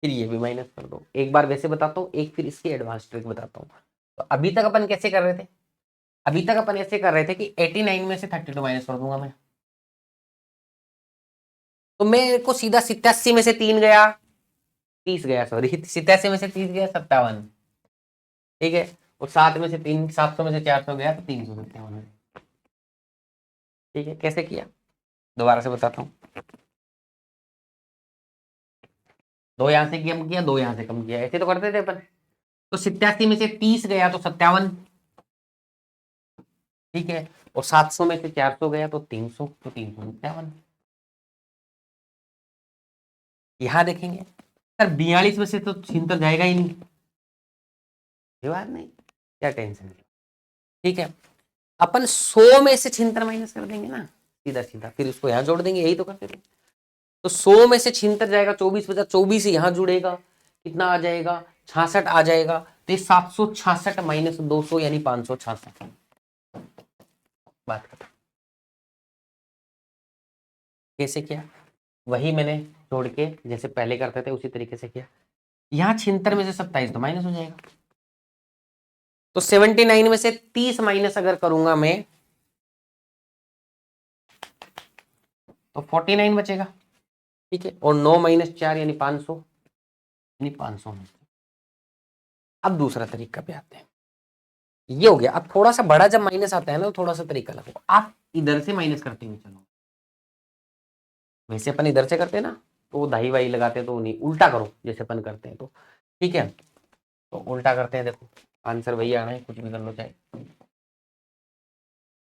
ये भी माइनस कर दो। एक बार वैसे बताता हूँ, एक फिर इसकी एडवांस ट्रिक बताता हूँ। तो अभी तक अपन कैसे कर रहे थे? अभी तक अपन ऐसे कर रहे थे कि 89 में से 32 माइनस कर दूंगा मैं, तो मेरे को सीधा 87 में से 3 गया, 30 गया, सॉरी 87 में से 30 गया 57, ठीक है। और 7 में से 3, 700 में से 400 गया, तो 357। ठीक है, कैसे किया दोबारा से बताता हूँ। दो यहां से कम किया, दो यहां से कम किया, ऐसे तो करते थे अपन। तो 87 में से 30 गया तो 57, ठीक है। और 700 में से 400 गया तो 300, तो 357। यहां देखेंगे सर 42 में से तो छिहत्तर जाएगा ही नहीं, ये बात नहीं, क्या टेंशन है, ठीक है। अपन 100 में से 76 माइनस कर देंगे ना, सीधा सीधा, फिर उसको यहाँ जोड़ देंगे, यही तो करते थे। तो 100 में से 76 जाएगा, 24 बचा, 24 यहाँ जुड़ेगा, कितना आ जाएगा? 66 आ जाएगा, तो 766 माइनस 200 यानी 566। बात खत्म। कैसे किया? वही मैंने जोड़ के जैसे पहले करते थे उसी तरीके से किया। यहाँ 76 में से 27 तो माइनस हो जाएगा, तो 79 में से 30 माइनस अगर करूंगा मैं, तो 49 बचेगा, ठीक है। और 9 माइनस 4 यानी 500, यानी 500। अब दूसरा तरीका पे आते हैं, ये हो गया। अब थोड़ा सा बड़ा जब माइनस आता है ना, तो थोड़ा सा तरीका लगो, आप इधर से माइनस करते हुए चलो, वैसे अपन इधर से करते हैं ना, तो दाई वाई लगाते हैं, तो नहीं, उल्टा करो जैसे अपन करते हैं, तो ठीक है। तो उल्टा करते हैं, देखो आंसर वही आना है, कुछ भी कर लो चाहे।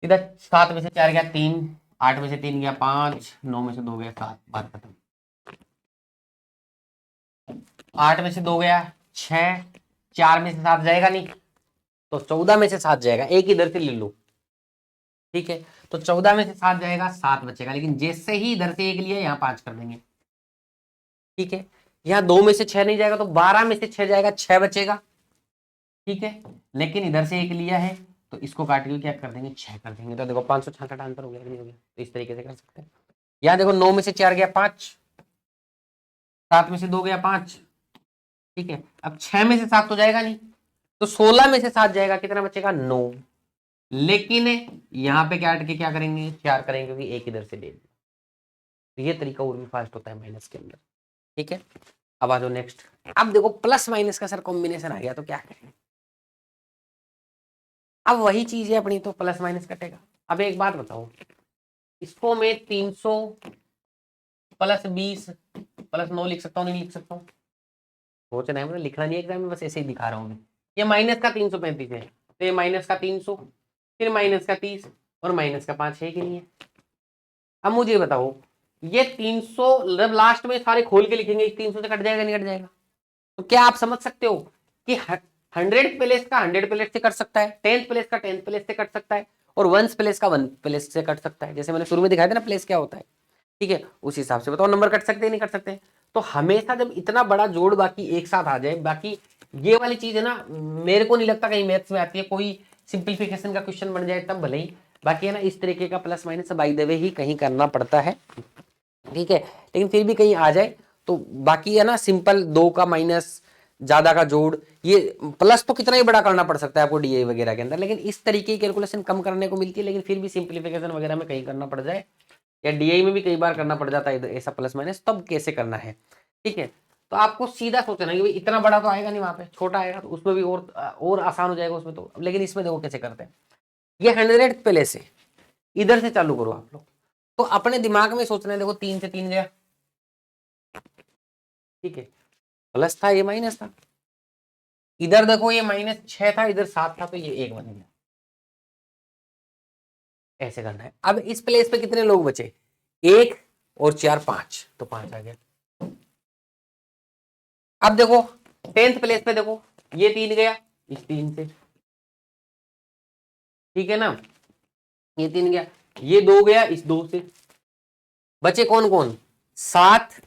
इधर 7 में से 4 गया 3, 8 में से 3 गया 5, 9 में से 2 गया 7, बात खत्म। 8 में से 2 गया 6, 4 में से 7 जाएगा नहीं, तो 14 में से 7 जाएगा, एक इधर से ले लो, ठीक है। तो 14 में से 7 जाएगा, 7 बचेगा, लेकिन जैसे ही इधर से एक लिया, यहाँ 5 कर देंगे, ठीक है। यहाँ 2 में से 6 नहीं जाएगा तो 12 में से 6 जाएगा, 6 बचेगा, ठीक है। लेकिन इधर से 1 लिया है तो इसको काट के क्या कर देंगे, 6 कर देंगे। तो देखो 566 आंसर हो गया कि नहीं हो गया। तो इस तरीके से कर सकते हैं। यहाँ देखो 9 में से 4 गया 5, 7 में से 2 गया 5, ठीक है। अब 6 में से 7 तो जाएगा नहीं, तो 16 में से 7 जाएगा, कितना बचेगा 9। लेकिन यहाँ पे काट के क्या करेंगे, 4 करेंगे क्योंकि एक इधर से ले लिया। तो ये तरीका और भी फास्ट होता है माइनस के अंदर, ठीक है। अब आ जाओ नेक्स्ट। अब देखो प्लस माइनस का सर कॉम्बिनेशन आ गया तो क्या करें। अब वही चीज है अपनी, तो प्लस माइनस कटेगा। अब एक बात बताओ, इसको मैं 300 प्लस 20 प्लस 9 लिख सकता हूँ, नहीं लिख सकता हूँ? सोचना है, मतलब लिखना नहीं है एग्जाम में, बस ऐसे ही दिखा रहा हूँ मैं। ये माइनस का 335 है, तो ये माइनस का 300, फिर माइनस का 30 और माइनस का 5 है कि नहीं है। अब मुझे बताओ, ये 300 जब लास्ट में सारे खोल के लिखेंगे 300 से कट जाएगा, नहीं कट जाएगा? तो क्या आप समझ सकते हो कि 100 प्लेस का 100 प्लेस से कट सकता है, 10th प्लेस का 10th प्लेस से कट सकता है, और 1 प्लेस का 1 प्लेस से कट सकता है। जैसे मैंने शुरू में दिखाया था ना प्लेस क्या होता है, ठीक है। उस हिसाब से बताओ नंबर कट सकते हैं, नहीं कट सकते? तो हमेशा जब इतना बड़ा जोड़ बाकी एक साथ आ जाए, बाकी ये वाली चीज है ना, मेरे को नहीं लगता कहीं मैथ्स में आती है, कोई सिंप्लीफिकेशन का क्वेश्चन बन जाए तब भले ही, बाकी है ना इस तरीके का plus minus by the way ही कहीं करना पड़ता है, ठीक है। लेकिन फिर भी कहीं आ जाए तो बाकी है ना सिंपल 2 का माइनस, ज्यादा का जोड़, ये प्लस तो कितना ही बड़ा करना पड़ सकता है आपको डीए वगैरह के अंदर, लेकिन इस तरीके की कैलकुलेशन कम करने को मिलती है। लेकिन फिर भी सिंप्लीफिकेशन वगैरह में कहीं करना पड़ जाए, या डीआई में भी कई बार करना पड़ जाता है ऐसा प्लस माइनस, तब कैसे करना है, ठीक है। तो आपको सीधा सोचना है कि भाई इतना बड़ा तो आएगा नहीं, वहां पे छोटा आएगा, तो उसमें भी और आसान हो जाएगा उसमें तो। लेकिन इसमें देखो कैसे करते हैं, ये 100 पहले से इधर से चालू करो आप लोग, तो अपने दिमाग में सोचना है, देखो 3 से 3 गया, ठीक है, प्लस था ये माइनस था, इधर देखो ये -6 था, इधर 7 था, तो ये 1 बन गया। ऐसे करना है। अब इस प्लेस पे कितने लोग बचे, 1 और 4 5, तो 5 आ गया। अब देखो 10th प्लेस पे देखो, ये 3 गया इस 3 से, ठीक है ना, ये 3 गया, ये 2 गया इस 2 से, बचे कौन कौन, 7,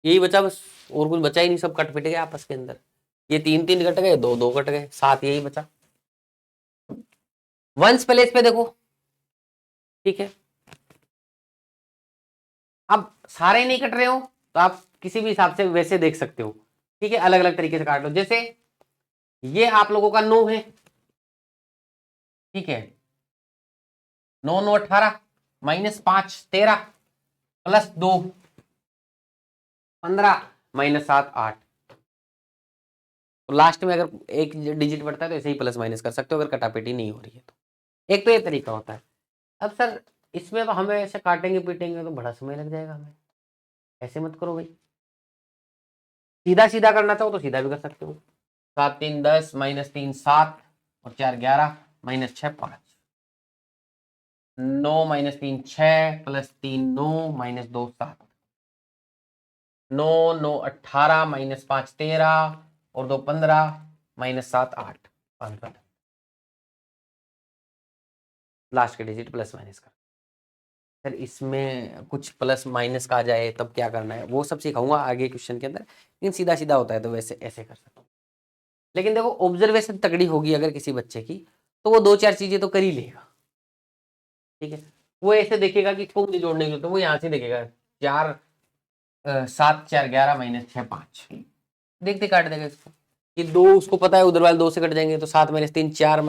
यही बचा बस, और कुछ बचा ही नहीं, सब कट पिट गए आपस के अंदर। ये 3 3 कट गए, 2 2 कट गए, 7 यही बचा। वंस प्लेस पे देखो, ठीक है। अब सारे नहीं कट रहे हो तो आप किसी भी हिसाब से वैसे देख सकते हो, ठीक है, अलग अलग तरीके से काट लो। जैसे ये आप लोगों का 9 है, ठीक है, 9 9 18, -5 13, +2 15, -7 8। तो लास्ट में अगर एक डिजिट बढ़ता है तो ऐसे ही प्लस माइनस कर सकते हो, अगर कटापिटी नहीं हो रही है तो। एक तो ये तरीका होता है। अब सर इसमें तो हमें ऐसे काटेंगे पीटेंगे तो बड़ा समय लग जाएगा हमें, ऐसे मत करो भाई। सीधा सीधा करना चाहो तो सीधा भी कर सकते हो। 7 3 10, -3 7 और 4 11, -6 5, 9 -3 6, +3 9, -2 7, 9 9 18, -5 13 और 2 15, -7 8, 5 लास्ट के डिजिट प्लस माइनस का। सर इसमें कुछ प्लस माइनस का आ जाए तब क्या करना है, वो सब सिखाऊंगा आगे क्वेश्चन के अंदर, लेकिन सीधा सीधा होता है तो वैसे ऐसे कर सकता हूँ। लेकिन देखो ऑब्जर्वेशन तगड़ी होगी अगर किसी बच्चे की, तो वो 2 4 चीजें तो कर ही लेगा, ठीक है। वो ऐसे देखेगा कि इसको मुझे जोड़ने की, तो वो यहाँ से देखेगा 4 7 4 11, -6 5, देखते काट देगा इसको। कि 2 उसको पता है उधर वाले 2 से कट जाएंगे, तो 7 -3 4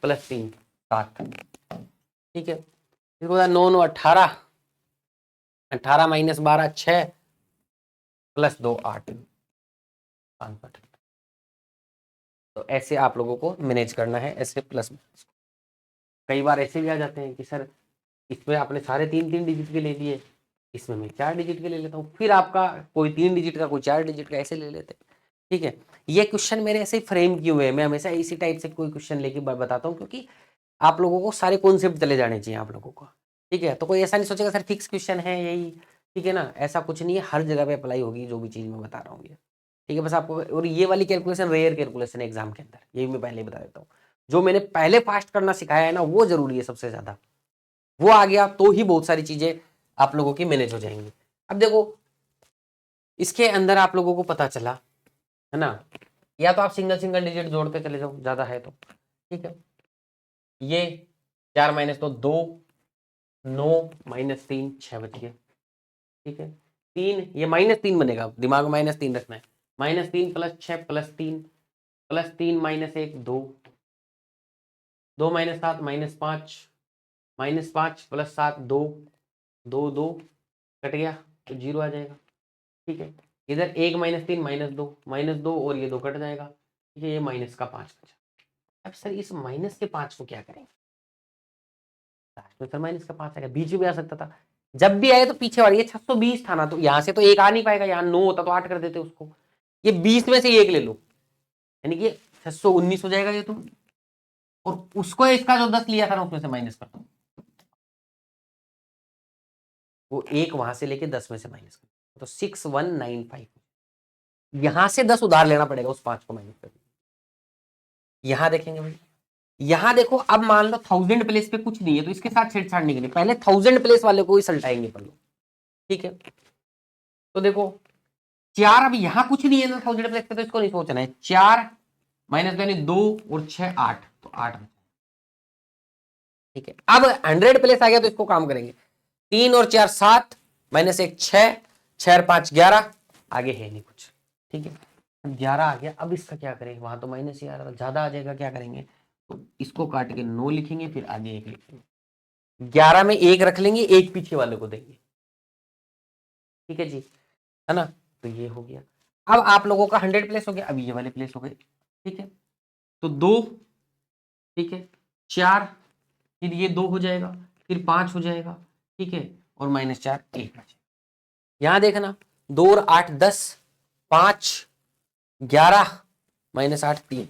+3 7, ठीक है। इसको 9 9 18, 18 -12 6, +2 8, 5। तो ऐसे आप लोगों को मैनेज करना है, ऐसे प्लस। कई बार ऐसे भी आ जाते हैं कि सर इसमें आपने सारे 3 3 डिजिट के ले लिए, इसमें मैं 4 डिजिट के ले लेता हूँ, फिर आपका कोई 3 डिजिट का कोई 4 डिजिट का, ऐसे ले लेते हैं, ठीक है। ये क्वेश्चन मेरे ऐसे ही फ्रेम किए हुए हैं, मैं हमेशा इसी टाइप से कोई क्वेश्चन लेके बताता हूँ, क्योंकि आप लोगों को सारे कॉन्सेप्ट चले जाने चाहिए आप लोगों को, ठीक है। तो कोई ऐसा नहीं सोचेगा सर फिक्स क्वेश्चन है यही, ठीक है ना, ऐसा कुछ नहीं है, हर जगह पे अप्लाई होगी जो भी चीज़ मैं बता रहा हूँ ये, ठीक है। बस आपको, और ये वाली कैलकुलेशन रेयर कैलकुलेशन है एग्जाम के अंदर, यही मैं पहले ही बता देता हूँ। जो मैंने पहले फास्ट करना सिखाया है ना, वो जरूरी है सबसे ज्यादा, वो आ गया तो ही बहुत सारी चीजें आप लोगों की मैनेज हो जाएंगी। अब देखो इसके अंदर आप लोगों को पता चला है ना, या तो आप सिंगल सिंगल डिजिट जोड़ते चले जाओ, ज्यादा है तो ठीक है। ये 4 माइनस 2 9 माइनस 3 6 बच गया, ठीक है। 3 ये -3 बनेगा, दिमाग में -3 रखना है। -3 + 6 + 3 -1 2 2 - 7 -5 -5 + 7 2 2 2 कट गया तो 0 आ जाएगा, ठीक है। इधर 1 -3 -2 और ये 2 कट जाएगा, ठीक है। ये माइनस का 5 बचा। अब सर इस माइनस के 5 को क्या करेंगे, तो सर माइनस का 5 आएगा, बीच में भी आ सकता था। जब भी आए तो पीछे वाली, ये 620 था ना, तो यहां से तो 1 आ नहीं पाएगा, यहाँ 9 होता तो 8 कर देते उसको। ये 20 में से 1 ले लो, यानी कि 619 हो जाएगा ये तो, और उसको इसका जो 10 लिया था ना उसमें से माइनस कर दो, वो 1 वहां से लेके 10 में से माइनस कर, तो 6195। यहां से 10 उधार लेना पड़ेगा उस 5 को माइनस कर। यहां देखेंगे भाई, यहां देखो, अब मान लो 1000 प्लेस पे कुछ नहीं है तो इसके साथ छेड़छाड़ नहीं करनी, पहले 1000 प्लेस वाले को ही सलटाएंगे पर, ठीक है। तो देखो 4, अब यहां कुछ नहीं है ना 1000 प्लेस पे, तो इसको नहीं सोचना है। 4 माइनस यानी 2 और 6 8, तो 8, ठीक है। अब 100 प्लेस आ गया तो इसको काम करेंगे। 3 और 4 7 -1 6 6 और 5 11, आगे है नहीं कुछ, ठीक है। 11 आ गया, अब इसका क्या करेंगे, वहां तो माइनस ही आ रहा था, ज्यादा आ जाएगा, क्या करेंगे, तो इसको काट के 9 लिखेंगे, फिर आगे 1 लिखेंगे। 11 में 1 रख लेंगे, 1 पीछे वाले को देंगे, ठीक है जी, है ना। तो ये हो गया। अब आप लोगों का 100 प्लेस हो गया, अब ये वाले प्लेस हो गए, ठीक है। तो 2, ठीक है, 4, फिर ये 2 हो जाएगा, फिर 5 हो जाएगा, ठीक है, और -4 1 बचे। यहां देखना 2 और 8 10, 5 11 -8 3।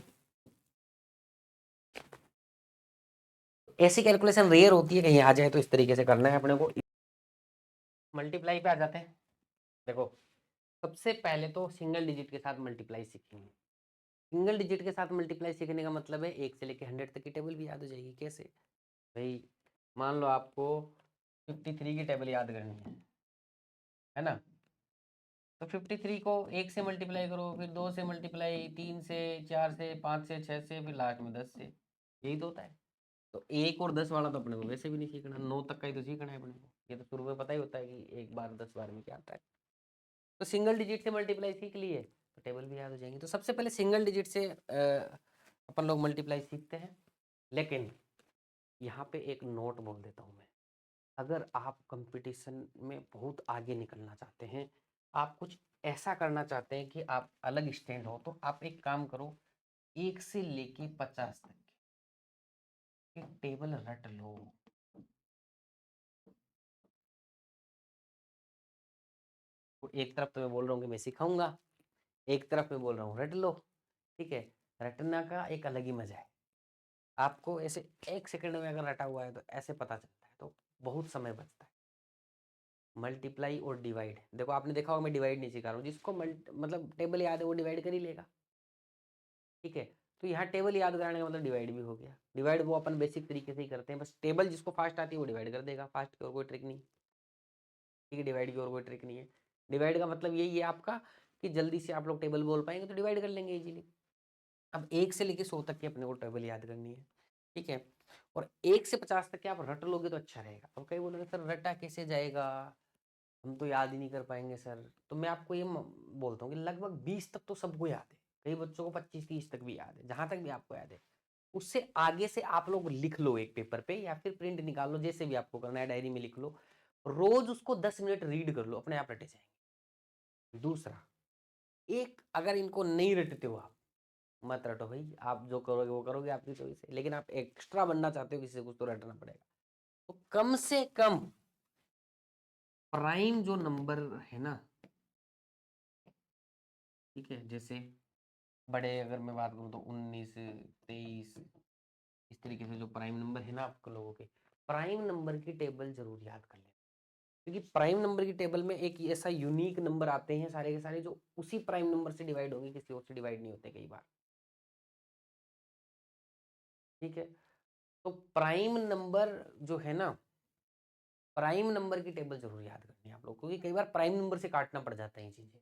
ऐसी कैलकुलेशन रेयर होती है, कहीं आ जाए तो इस तरीके से करना है अपने को। मल्टीप्लाई पे आ जाते हैं। देखो सबसे पहले तो सिंगल डिजिट के साथ मल्टीप्लाई सीखेंगे। सिंगल डिजिट के साथ मल्टीप्लाई सीखने का मतलब है 1 से लेके 100 तक की टेबल भी याद हो जाएगी। कैसे भाई, मान लो आपको 53 की टेबल याद करनी है ना, तो 53 को 1 से मल्टीप्लाई करो, फिर 2 से मल्टीप्लाई, 3 से, 4 से, 5 से, 6 से, फिर लास्ट में 10 से, यही तो होता है। तो 1 और 10 वाला तो अपने को वैसे भी नहीं सीखना, 9 तक का ही तो सीखना है अपने को, ये तो शुरू में पता ही होता है कि 1 बार 10 बार में क्या आता है। तो सिंगल डिजिट से मल्टीप्लाई सीख लिए तो टेबल भी याद हो जाएंगी। तो सबसे पहले सिंगल डिजिट से अपन लोग मल्टीप्लाई सीखते हैं। लेकिन यहाँ पे एक नोट बोल देता हूँ मैं, अगर आप कंपटीशन में बहुत आगे निकलना चाहते हैं, आप कुछ ऐसा करना चाहते हैं कि आप अलग स्टैंड हो, तो आप एक काम करो, 1 से लेके 50 तक की टेबल रट लो। तो एक तरफ तो मैं बोल रहा हूँ कि मैं सिखाऊंगा, एक तरफ मैं बोल रहा हूँ रट लो, ठीक है। रटना का एक अलग ही मजा है। आपको ऐसे 1 सेकंड में अगर रटा हुआ है तो ऐसे पता चलता है, तो बहुत समय बचता है। मल्टीप्लाई और डिवाइड, देखो आपने देखा होगा मैं डिवाइड नहीं सिखा रहा हूँ, जिसको मतलब टेबल याद है वो डिवाइड कर ही लेगा, ठीक है। तो यहाँ टेबल याद कराने का मतलब डिवाइड भी हो गया। डिवाइड वो अपन बेसिक तरीके से ही करते हैं, बस टेबल जिसको फास्ट आती है वो डिवाइड कर देगा, फास्ट की और कोई ट्रिक नहीं, ठीक है। डिवाइड की और कोई ट्रिक नहीं है। डिवाइड का मतलब यही है आपका कि जल्दी से आप लोग टेबल बोल पाएंगे तो डिवाइड कर लेंगे इजीली। अब 1 से लेके 100 तक की अपने को टेबल याद करनी है, ठीक है। और 1 से 50 तक के आप रट लोगे तो अच्छा रहेगा। अब कई बोलोगे सर रटा कैसे जाएगा, हम तो याद ही नहीं कर पाएंगे सर। तो मैं आपको ये बोलता हूँ कि लगभग 20 तक तो सबको याद है, कई बच्चों को 25-30 तक भी याद है, जहां तक भी आपको याद है। उससे आगे से आप लोग लिख लो एक पेपर पे या फिर प्रिंट निकाल लो, जैसे भी आपको करना है, डायरी में लिख लो। रोज उसको 10 मिनट रीड कर लो, अपने आप रटे जाएंगे। दूसरा, एक अगर इनको नहीं रटते हो आप, मत रटो भाई, आप जो करोगे वो करोगे, आपकी चॉइस है। लेकिन आप एक्स्ट्रा बनना चाहते हो किसी से कुछ, तो रटना पड़ेगा। तो कम से कम प्राइम जो नंबर है ना, ठीक है, जैसे बड़े अगर मैं बात करूँ तो 19 23, इस तरीके से जो प्राइम नंबर है ना आपके लोगों के, प्राइम नंबर की टेबल जरूर याद कर लें। क्योंकि प्राइम नंबर की टेबल में एक ऐसा यूनिक नंबर आते हैं सारे के सारे, जो उसी प्राइम नंबर से डिवाइड होंगे, किसी और से डिवाइड नहीं होते कई बार, ठीक है। तो प्राइम नंबर जो है ना, प्राइम नंबर की टेबल जरूर याद करनी है आप लोग, क्योंकि कई बार प्राइम नंबर से काटना पड़ जाता है ये चीजें।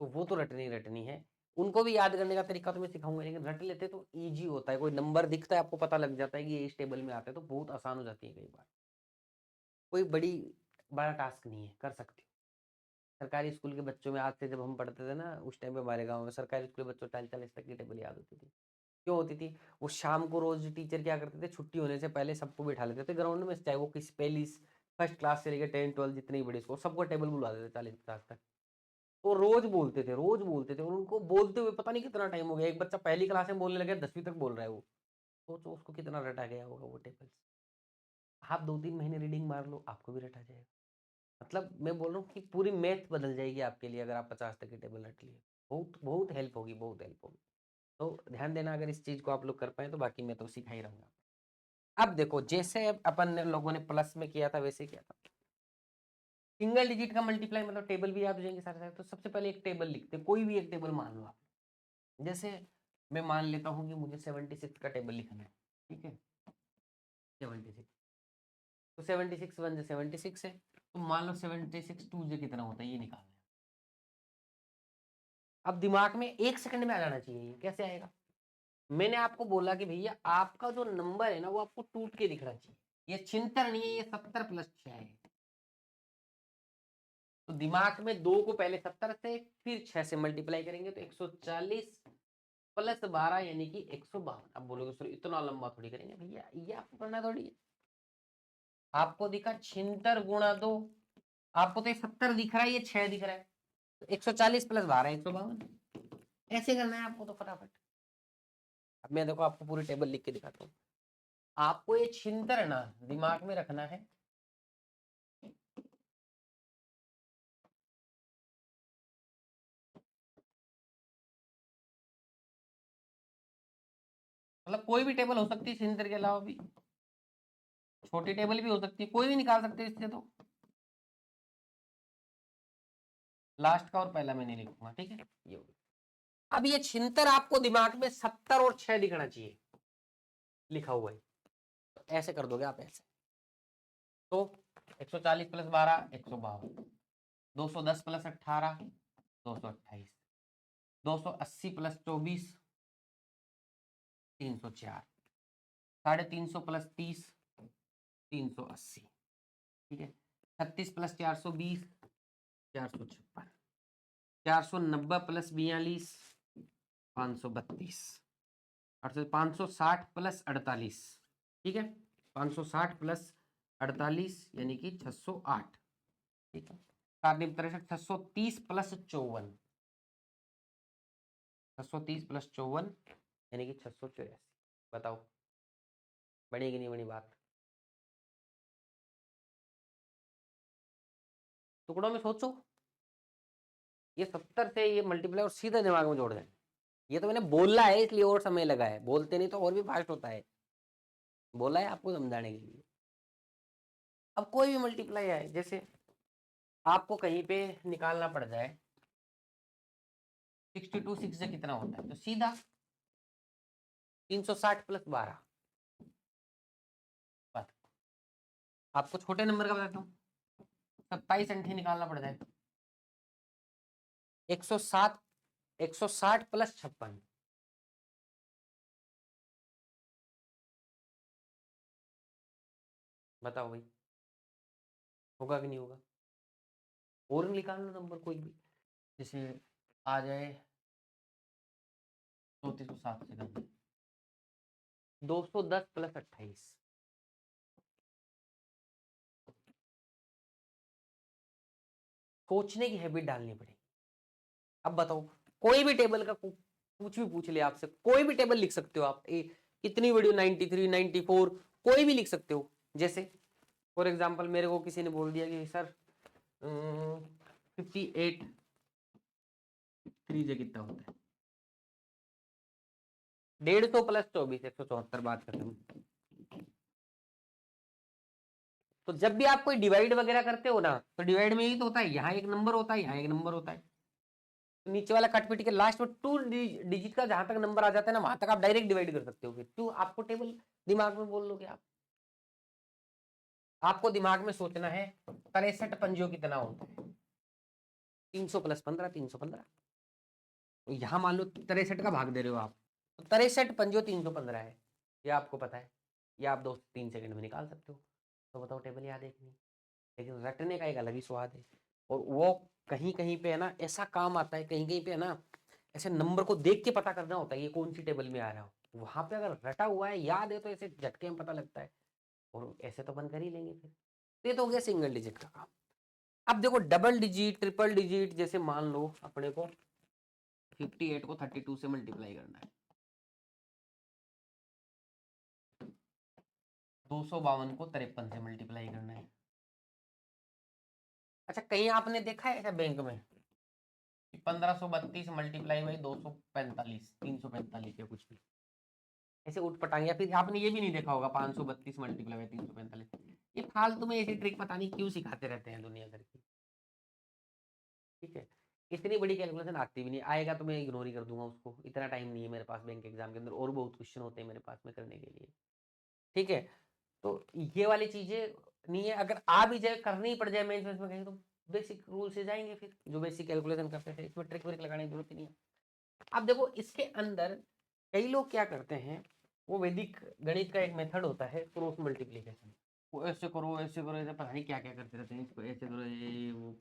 तो वो तो रटनी रटनी है। उनको भी याद करने का तरीका तो मैं सिखाऊंगा, लेकिन रट लेते तो ईजी होता है। कोई नंबर दिखता है आपको पता लग जाता है कि ये इस टेबल में आता है, तो बहुत आसान हो जाती है कई बार। कोई बड़ा टास्क नहीं है, कर सकते हो। सरकारी स्कूल के बच्चों में आज से जब हम पढ़ते थे ना, उस टाइम पे हमारे गांव में सरकारी स्कूल के बच्चों 40-40 तक की टेबल याद होती थी। क्यों होती थी? वो शाम को रोज टीचर क्या करते थे, छुट्टी होने से पहले सबको बिठा लेते थे ग्राउंड में, चाहे वो किसी पहली फर्स्ट क्लास से लेकर 10-12 जितनी बड़ी स्कूल, सबको टेबल बुला देते 40-50 तक। वो रोज बोलते थे, और उनको बोलते हुए पता नहीं कितना टाइम हो गया। एक बच्चा पहली क्लास में बोलने लगे, 10वीं तक बोल रहा है वो। सोचो उसको कितना रटा गया होगा वो टेबल्स। आप 2-3 महीने रीडिंग मार लो, आपको भी रटा जाएगा। मतलब मैं बोल रहा हूँ कि पूरी मैथ बदल जाएगी आपके लिए अगर आप 50 तक की टेबल रट लिए। बहुत बहुत हेल्प होगी, बहुत हेल्प होगी। तो ध्यान देना अगर इस चीज को आप लोग कर पाए तो, बाकी मैं तो सिखा ही रहूंगा। अब देखो, जैसे अपन लोगों ने प्लस में किया था वैसे किया था। सिंगल डिजिट का मल्टीप्लाई मतलब टेबल भी याद हो जाएंगे सारे सारे। तो सबसे पहले एक टेबल लिखते, कोई भी एक टेबल मान लो आप। जैसे मैं मान लेता हूँ कि मुझे 76 का टेबल लिखना है, ठीक है। 76, तो 76 1 से 76 है। तो मान लो 76 2 से कितना होता है ये निकालना है। अब दिमाग में 1 सेकंड में आ जाना चाहिए। ये कैसे आएगा? मैंने आपको बोला कि भैया आपका जो नंबर है ना, वो आपको टूट के दिखना चाहिए। ये 76 नहीं है, ये 70 + 6 है। तो दिमाग में 2 को पहले 70 से फिर 6 से मल्टीप्लाई करेंगे तो 140 + 12 यानी कि 152। अब बोलोगे सर इतना लंबा थोड़ी करेंगे भैया, ये आपको करना थोड़ी है। आपको दिखा 76 × 2, आपको तो 70 दिख रहा है, ये 6 दिख रहा है, तो 140 + 12 152। ऐसे करना है आपको तो फटाफट। अब मैं देखो आपको पूरी टेबल लिख के दिखाता हूँ। आपको ये 76 ना दिमाग में रखना है। मतलब कोई भी टेबल हो सकती है 76 के अलावा भी, छोटी टेबल भी हो सकती है, कोई भी निकाल सकते हैं इससे। तो लास्ट का और पहला मैं नहीं लिखूंगा, ठीक है। ये हो गया। अब ये 76 आपको दिमाग में 70 और 6 दिखना चाहिए लिखा हुआ है। तो ऐसे कर दोगे आप ऐसे। तो 140 + 12 152, 210 + 18 228, 280 + 24 304, 350 + 30 380, ठीक है। 36 + 420 456, 490 + 42 532, 560 + 48, ठीक है। 560 + 48 यानी कि 608, ठीक है। 7 63 630 + 54, 630 + 54 यानी कि 684। बताओ बड़ी कि नहीं बड़ी बात? टुकड़ों में सोचो। ये 70 से ये मल्टीप्लाई और सीधे दिमाग में जोड़ दें। ये तो मैंने बोला है इसलिए और समय लगा है, बोलते नहीं तो और भी फास्ट होता है। बोला है आपको समझाने के लिए। अब कोई भी मल्टीप्लाई आए, जैसे आपको कहीं पे निकालना पड़ जाए 62 6 से कितना होता है, तो सीधा 360 + 12। बात आपको छोटे नंबर का बताता हूँ, 27 अंठे निकालना पड़ जाए 160 + 56। बताओ भाई, होगा कि नहीं होगा? और निकाल लो नंबर कोई भी, जैसे आ जाए 3407 से करना 210 + 28। सोचने की हैबिट डालनी पड़ेगी। अब बताओ, कोई भी टेबल का कुछ भी पूछ ले आपसे, कोई भी टेबल लिख सकते हो आप। कितनी बड़ी 93 94 कोई भी लिख सकते हो। जैसे फॉर एग्जाम्पल मेरे को किसी ने बोल दिया कि सर 58 3 से कितना होता है, 150 + 24 174। बात खत्म। तो जब भी आप कोई डिवाइड वगैरह करते हो ना, तो डिवाइड में यही तो होता है, यहाँ एक नंबर होता है, यहाँ एक नंबर होता है। तो नीचे वाला कट पिट के लास्ट में 2 डिजिट का जहां तक नंबर आ जाता है ना, वहां तक आप डायरेक्ट डिवाइड कर सकते हो। फिर तो आपको टेबल दिमाग में बोल लोगे आप। आपको दिमाग में सोचना है 63 पंजों कितना होता है, 300 + 15 315। तो यहाँ मान लो 63 का भाग दे रहे हो आप, तो 63 पंजो 315 है, ये आपको पता है, ये आप 2 से 3 सेकंड में निकाल सकते हो। तो बताओ टेबल याद है कि नहीं? लेकिन रटने का एक अलग ही स्वाद है, और वो कहीं कहीं पे है ना ऐसा काम आता है, कहीं कहीं पे है ना ऐसे नंबर को देख के पता करना होता है ये कौन सी टेबल में आ रहा हो। वहां पे अगर रटा हुआ है, याद है, तो ऐसे झटके में पता लगता है, और ऐसे तो अपन कर ही लेंगे फिर। तो ये तो हो गया सिंगल डिजिट का काम। अब देखो डबल डिजिट, ट्रिपल डिजिट, जैसे मान लो अपने को 58 को 32 से मल्टीप्लाई करना है, 252 को 53 से मल्टीप्लाई करना है। अच्छा, कहीं आपने देखा है ऐसा बैंक में 1532 मल्टीप्लाई बाई 245, 345 या कुछ भी ऐसे उठ पटांग, या फिर आपने ये भी नहीं देखा होगा 532 मल्टीप्लाई बाई 345। ये फालतू में ऐसी ट्रिक पता नहीं क्यों सिखाते रहते हैं दुनिया भर की। ठीक है, इतनी बड़ी कैलकुलेशन आती भी नहीं, आएगा तो मैं इग्नोर ही कर दूंगा उसको, इतना टाइम नहीं है मेरे पास बैंक एग्जाम के अंदर, और बहुत क्वेश्चन होते हैं मेरे पास में करने के लिए। ठीक है, तो ये वाली चीजें नहीं है, अगर आ भी जाए, करनी ही पड़ जाए मेंस में कहीं, तो बेसिक रूल से जाएंगे फिर, जो बेसिक कैलकुलेशन करते थे, इसमें ट्रिक व्रिक लगाने की जरूरत ही नहीं है। अब देखो इसके अंदर कई लोग क्या करते हैं, वो वैदिक गणित का एक मेथड होता है क्रॉस मल्टीप्लीकेशन, वो ऐसे करो ऐसे करो, ऐसे पता नहीं क्या क्या करते रहते हैं, इसको ऐसे करो, ये वो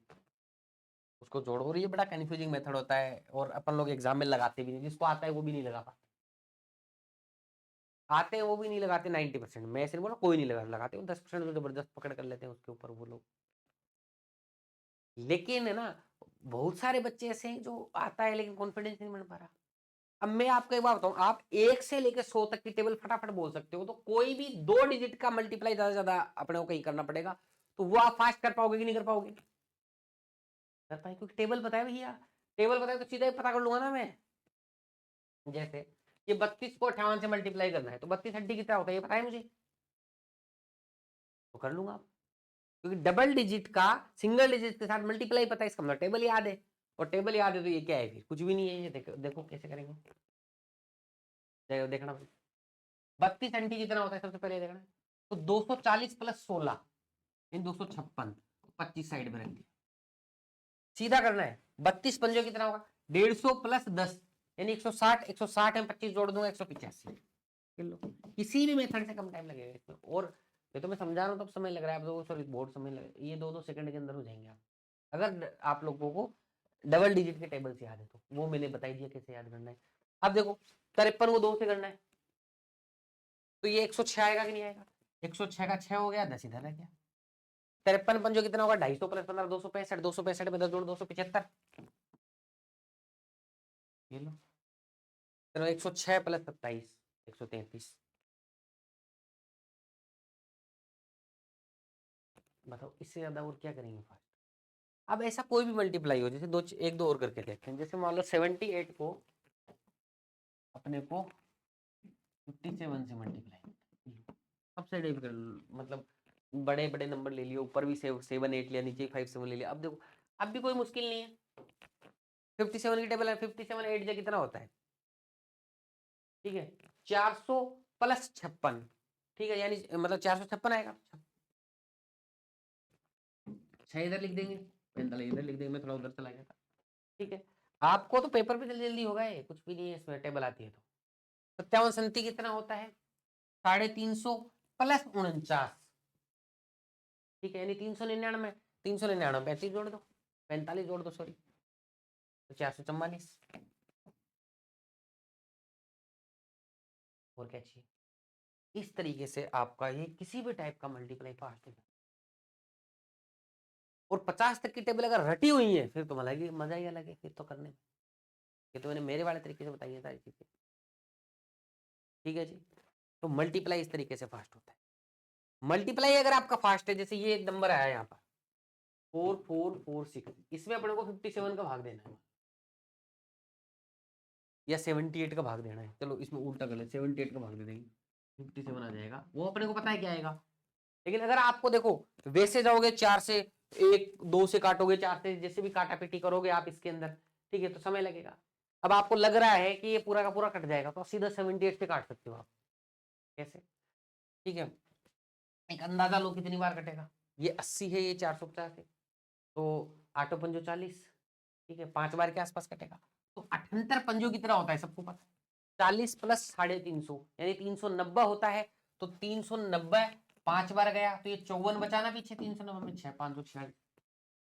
उसको जोड़ो, और ये बड़ा कंफ्यूजिंग मेथड होता है, और अपन लोग एग्जाम में लगाते भी नहीं, जिसको आता है वो भी नहीं लगा पाते, आते हैं वो भी नहीं लगाते 90%। मैं ऐसे नहीं बोला कोई नहीं लगाते, वो 10% तो जबरदस्त पकड़ कर लेते हैं उसके ऊपर वो लोग। लेकिन है ना, बहुत सारे बच्चे ऐसे हैं जो आता है लेकिन कॉन्फिडेंस नहीं बन पा रहा। अब मैं आपको एक बात बताऊं, आप 1 से लेकर 100 तक की टेबल फटाफट बोल सकते हो, तो कोई भी 2 डिजिट का मल्टीप्लाई ज्यादा ज्यादा अपने को कहीं करना पड़ेगा, तो वो आप फास्ट कर पाओगे कि नहीं कर पाओगे? कर पाए, क्योंकि टेबल बताया भैया, टेबल बताया तो सीधा ही पता कर लूंगा ना मैं। जैसे ये 32 को 58 से मल्टीप्लाई करना है, तो 32 हड्डी कितना होता है ये पता है मुझे, तो कर लूंगा आप, क्योंकि डबल डिजिट का सिंगल डिजिट के साथ मल्टीप्लाई पता है, इसका मतलब टेबल याद है, और टेबल याद है तो ये क्या है फिर, कुछ भी नहीं है ये। देखो देखो कैसे करेंगे, देखना 32 एंटी कितना होता है सबसे पहले देखना है। तो 240 प्लस 16 इन 256, 25 साइड में रख दिया, सीधा करना है। 32 पंजो कितना होगा, 150 प्लस 10 यानी 160, 160 में 25 जोड़ दूंगा 185 किलो। किसी भी मेथड से कम टाइम लगेगा इसमें, और ये तो मैं समझा रहा हूँ, तब समय लग रहा है आप लोगों को, सॉरी बहुत समय लगे, ये 2-2 सेकंड के अंदर हो जाएंगे आप, अगर आप लोगों को डबल डिजिट के टेबल से याद है तो। वो मैंने बताई दिया कैसे याद करना है। अब देखो 53 को 2 से करना है, तो ये 106 आएगा कि नहीं आएगा, 106 का 6 हो गया, 10 इधर रह गया। 53 पंजो कितना होगा, 250 प्लस 15 265, 265 में 10 जोड़ 275, ये लो। चलो 106 प्लस 27 133, बताओ इससे ज्यादा और क्या करेंगे फास्ट। अब ऐसा कोई भी मल्टीप्लाई हो, जैसे एक दो और करके देखते हैं, जैसे मान लो 78 को अपने को 57 से मल्टीप्लाई, सबसे डिफिकल्ट मतलब बड़े बड़े नंबर ले लियो, ऊपर भी 7 8 लिया, नीचे 5 7 ले लिया। अब देखो अब भी कोई मुश्किल नहीं है, 57 की टेबल है, 57 8 जा कितना होता है, ठीक है 400 प्लस 56, ठीक है, यानी मतलब 456 आएगा, 6 इधर लिख देंगे, 45 इधर लिख देंगे, मैं थोड़ा उधर चला गया था। ठीक है, आपको तो पेपर पे जल्दी जल्दी होगा, ये कुछ भी नहीं है, इसमें टेबल आती है तो। 57 कितना होता है, 350 प्लस 49, ठीक है, यानी 399, 399 35 जोड़ दो, 45 जोड़ दो सॉरी, तो 444, और क्या चाहिए। इस तरीके से आपका ये किसी भी टाइप का मल्टीप्लाई फास्ट है। और 50 तक की टेबल अगर रटी हुई है फिर तो मजा ही अलग है फिर तो करने में। ये तो मैंने मेरे वाले तरीके से बताई है सारी चीजें, ठीक है जी। तो मल्टीप्लाई इस तरीके से फास्ट होता है। मल्टीप्लाई अगर आपका फास्ट है, जैसे ये एक नंबर आया यहाँ पर 4446, इसमें अपने को 57 का भाग देना है, या 78 का भाग देना है, चलो इसमें उल्टा कर ले, 78 का भाग दे देंगे, 57 आ जाएगा, वो अपने को पता है क्या आएगा। लेकिन अगर आपको देखो वैसे जाओगे, 4 से 1 2 से काटोगे, 4 से जैसे भी काटा पीटी करोगे आप इसके अंदर, ठीक है, तो समय लगेगा। अब आपको लग रहा है कि ये पूरा का पूरा कट जाएगा, तो सीधा 78 से काट सकते हो आप, कैसे, ठीक है, एक अंदाजा लो कितनी बार कटेगा। ये 80 है, ये 450 है, तो 8 पंजो 40, ठीक है, 5 बार के आसपास कटेगा। तो 78 पंजों की तरह होता है, सबको पता है। 40 प्लस 350 यानी 390 होता है। तो 390 5 बार गया तो ये 54 बचाना पीछे, 390 में 6 546।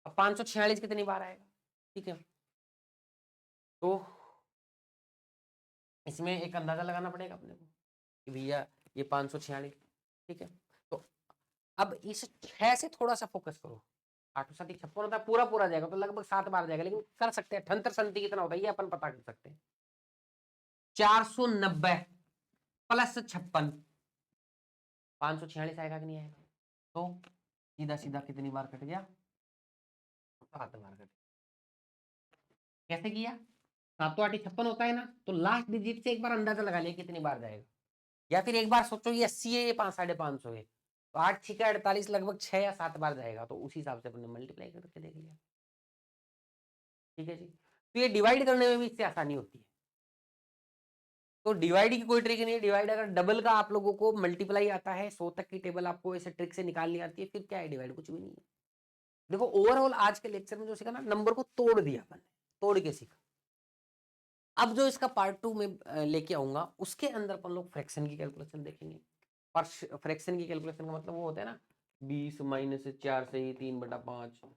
अब 546 कितनी बार आएगा, ठीक है। तो इसमें एक अंदाजा लगाना पड़ेगा अपने को कि भैया ये 546, ठीक है। तो अब इस 6 से थोड़ा सा फोकस करो। 8 7 56 होता है, पूरा पूरा जाएगा तो लगभग 7 बार जाएगा, लेकिन कर सकते हैं। 78 संति कितना होता है ये अपन पता कर सकते हैं। 490 प्लस 56, 546 आएगा कि नहीं आएगा। तो सीधा सीधा कितनी बार कट गया, 7 बार कट। कैसे किया, 7 8 56 होता है ना, तो लास्ट डिजिट से एक बार अंदाजा लगा लिया कितनी बार जाएगा। या फिर एक बार सोचो ये 80 है, ये 5 550 है, तो 8 6 48 लगभग 6 या 7 बार जाएगा। तो उसी हिसाब से अपने मल्टीप्लाई करके देख लिया, ठीक है जी। तो ये डिवाइड करने में भी इससे आसानी होती है। तो डिवाइड की कोई ट्रिक नहीं है। डिवाइड अगर डबल का आप लोगों को मल्टीप्लाई आता है, 100 तक की टेबल आपको ऐसे ट्रिक से निकालनी आती है, फिर क्या है डिवाइड, कुछ भी नहीं है। देखो ओवरऑल आज के लेक्चर में जो सीखा ना, नंबर को तोड़ दिया अपन ने, तोड़ के सीखा। अब जो इसका पार्ट 2 में लेके आऊंगा, उसके अंदर अपन लोग फ्रैक्शन की कैलकुलेशन देखेंगे। और फ्रैक्शन की कैलकुलेशन का मतलब वो होता है ना 20 माइनस 4 से ही 3/5,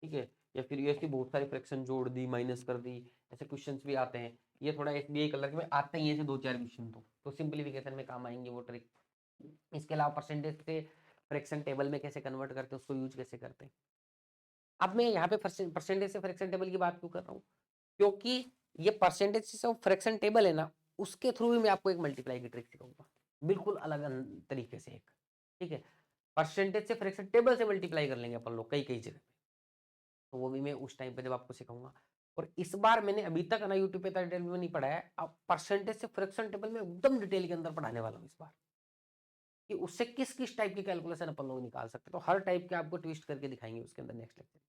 ठीक है। या फिर ऐसी बहुत सारी फ्रैक्शन जोड़ दी, माइनस कर दी, ऐसे क्वेश्चंस भी आते हैं। ये थोड़ा एसबीआई कलर में आते ही ऐसे 2 4 क्वेश्चन तो सिंप्लीफिकेशन में काम आएंगे वो ट्रिक। इसके अलावा परसेंटेज से फ्रैक्शन टेबल में कैसे कन्वर्ट करते हैं, उसको यूज कैसे करते हैं। अब मैं यहाँ पे परसेंटेज से फ्रैक्शन टेबल की बात क्यों कर रहा हूँ, क्योंकि ये परसेंटेज से फ्रैक्शन टेबल है ना, उसके थ्रू भी मैं आपको एक मल्टीप्लाई की ट्रिक सिखाऊंगा, बिल्कुल अलग तरीके से एक, ठीक है। परसेंटेज से फ्रैक्शन टेबल से मल्टीप्लाई कर लेंगे अपन लोग कई कई जगह पे, तो वो भी मैं उस टाइम पे जब आपको सिखाऊंगा। और इस बार मैंने अभी तक ना यूट्यूब पे डिटेल में नहीं पढ़ाया है, अब परसेंटेज से फ्रैक्शन टेबल में एकदम डिटेल के अंदर पढ़ाने वाला हूँ इस बार, कि उससे किस किस टाइप की कैलकुलेशन अपन लोग निकाल सकते हैं। तो हर टाइप के आपको ट्विस्ट करके दिखाएंगे उसके अंदर नेक्स्ट लेक्चर।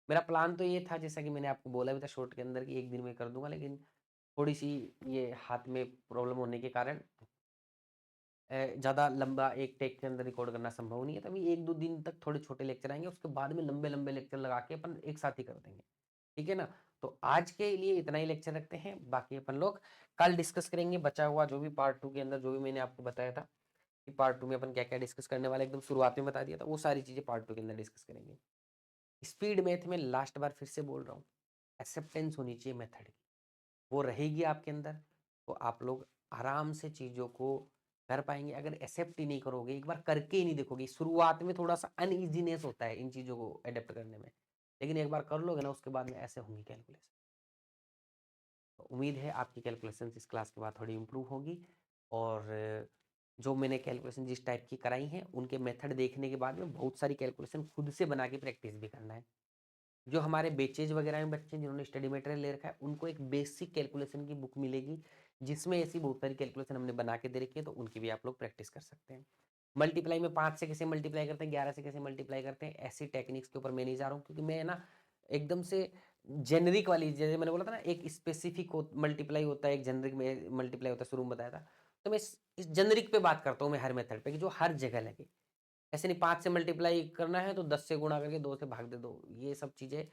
मेरा प्लान तो ये था, जैसा कि मैंने आपको बोला भी था शॉर्ट के अंदर, कि एक दिन में कर दूंगा, लेकिन थोड़ी सी ये हाथ में प्रॉब्लम होने के कारण ज़्यादा लंबा एक टेक के अंदर रिकॉर्ड करना संभव नहीं है। तभी 1 2 दिन तक थोड़े छोटे लेक्चर आएंगे, उसके बाद में लंबे लंबे लेक्चर लगा के अपन एक साथ ही कर देंगे, ठीक है ना। तो आज के लिए इतना ही लेक्चर रखते हैं, बाकी अपन लोग कल डिस्कस करेंगे बचा हुआ जो भी पार्ट 2 के अंदर, जो भी मैंने आपको बताया था कि पार्ट 2 में अपन क्या क्या डिस्कस करने वाले, एकदम शुरुआत में बता दिया था, वो सारी चीज़ें पार्ट 2 के अंदर डिस्कस करेंगे। स्पीड मैथ में लास्ट बार फिर से बोल रहा हूँ, एक्सेप्टेंस होनी चाहिए मेथड की, वो रहेगी आपके अंदर, तो आप लोग आराम से चीज़ों को कर पाएंगे। अगर एक्सेप्ट ही नहीं करोगे, एक बार करके ही नहीं देखोगे, शुरुआत में थोड़ा सा अनइजीनेस होता है इन चीज़ों को अडेप्ट करने में, लेकिन एक बार कर लोगे ना, उसके बाद में ऐसे होंगी कैलकुलेशन। तो उम्मीद है आपकी कैलकुलेशन इस क्लास के बाद थोड़ी इंप्रूव होगी, और जो मैंने कैलकुलेशन जिस टाइप की कराई हैं उनके मेथड देखने के बाद में बहुत सारी कैलकुलेशन खुद से बना के प्रैक्टिस भी करना है। जो हमारे बेचेज वगैरह में बच्चे जिन्होंने स्टडी मटेरियल ले रखा है, उनको एक बेसिक कैलकुलेशन की बुक मिलेगी, जिसमें ऐसी बहुत सारी कैलकुलेशन हमने बना के दे रखी है, तो उनकी भी आप लोग प्रैक्टिस कर सकते हैं। मल्टीप्लाई में 5 से कैसे मल्टीप्लाई करते हैं, 11 से कैसे मल्टीप्लाई करते हैं, ऐसी टेक्निक्स के ऊपर मैं नहीं जा रहा हूँ, क्योंकि मैं ना एकदम से जेनरिक वाली, जैसे मैंने बोला था ना एक स्पेसिफिक मल्टीप्लाई होता है, एक जेनरिक में मल्टीप्लाई होता है, शुरू में बताया था, तो मैं इस जेनरिक पे बात करता हूँ मैं, हर मेथड पे, कि जो हर जगह लगे। ऐसे नहीं 5 से मल्टीप्लाई करना है तो 10 से गुणा करके 2 से भाग दे दो, ये सब चीज़ें,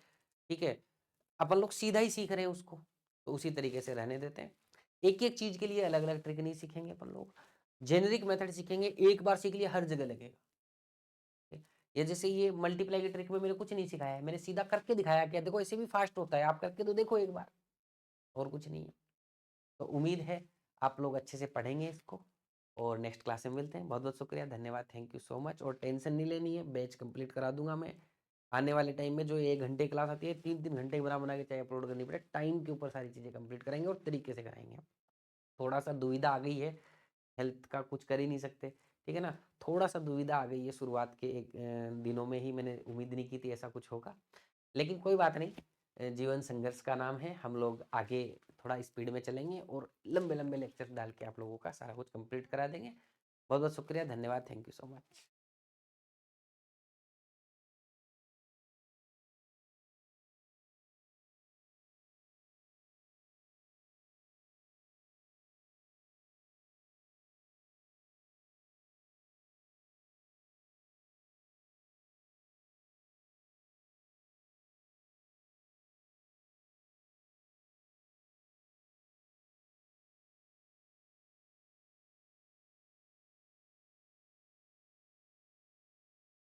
ठीक है। अपन लोग सीधा ही सीख रहे हैं उसको, तो उसी तरीके से रहने देते हैं। एक एक चीज के लिए अलग अलग ट्रिक नहीं सीखेंगे अपन लोग, जेनेरिक मेथड सीखेंगे, एक बार सीख लिया हर जगह लगेगा। ये जैसे ये मल्टीप्लाई की ट्रिक में मैंने कुछ नहीं सिखाया है, मैंने सीधा करके दिखाया कि देखो ऐसे भी फास्ट होता है, आप करके तो देखो एक बार, और कुछ नहीं है। तो उम्मीद है आप लोग अच्छे से पढ़ेंगे इसको, और नेक्स्ट क्लास में मिलते हैं। बहुत बहुत शुक्रिया, धन्यवाद, थैंक यू सो मच। और टेंशन नहीं लेनी है, बैच कंप्लीट करा दूंगा मैं आने वाले टाइम में। जो 1 घंटे क्लास आती है, 3 3 घंटे बना के चाहे अपलोड करनी पड़े, टाइम के ऊपर सारी चीज़ें कंप्लीट कराएंगे और तरीके से कराएंगे। थोड़ा सा दुविधा आ गई है, हेल्थ का कुछ कर ही नहीं सकते, ठीक है ना। थोड़ा सा दुविधा आ गई है शुरुआत के दिनों में ही, मैंने उम्मीद नहीं की थी ऐसा कुछ होगा, लेकिन कोई बात नहीं। जीवन संघर्ष का नाम है, हम लोग आगे थोड़ा स्पीड में चलेंगे और लंबे लंबे लेक्चर डाल के आप लोगों का सारा कुछ कंप्लीट करा देंगे। बहुत बहुत शुक्रिया, धन्यवाद, थैंक यू सो मच।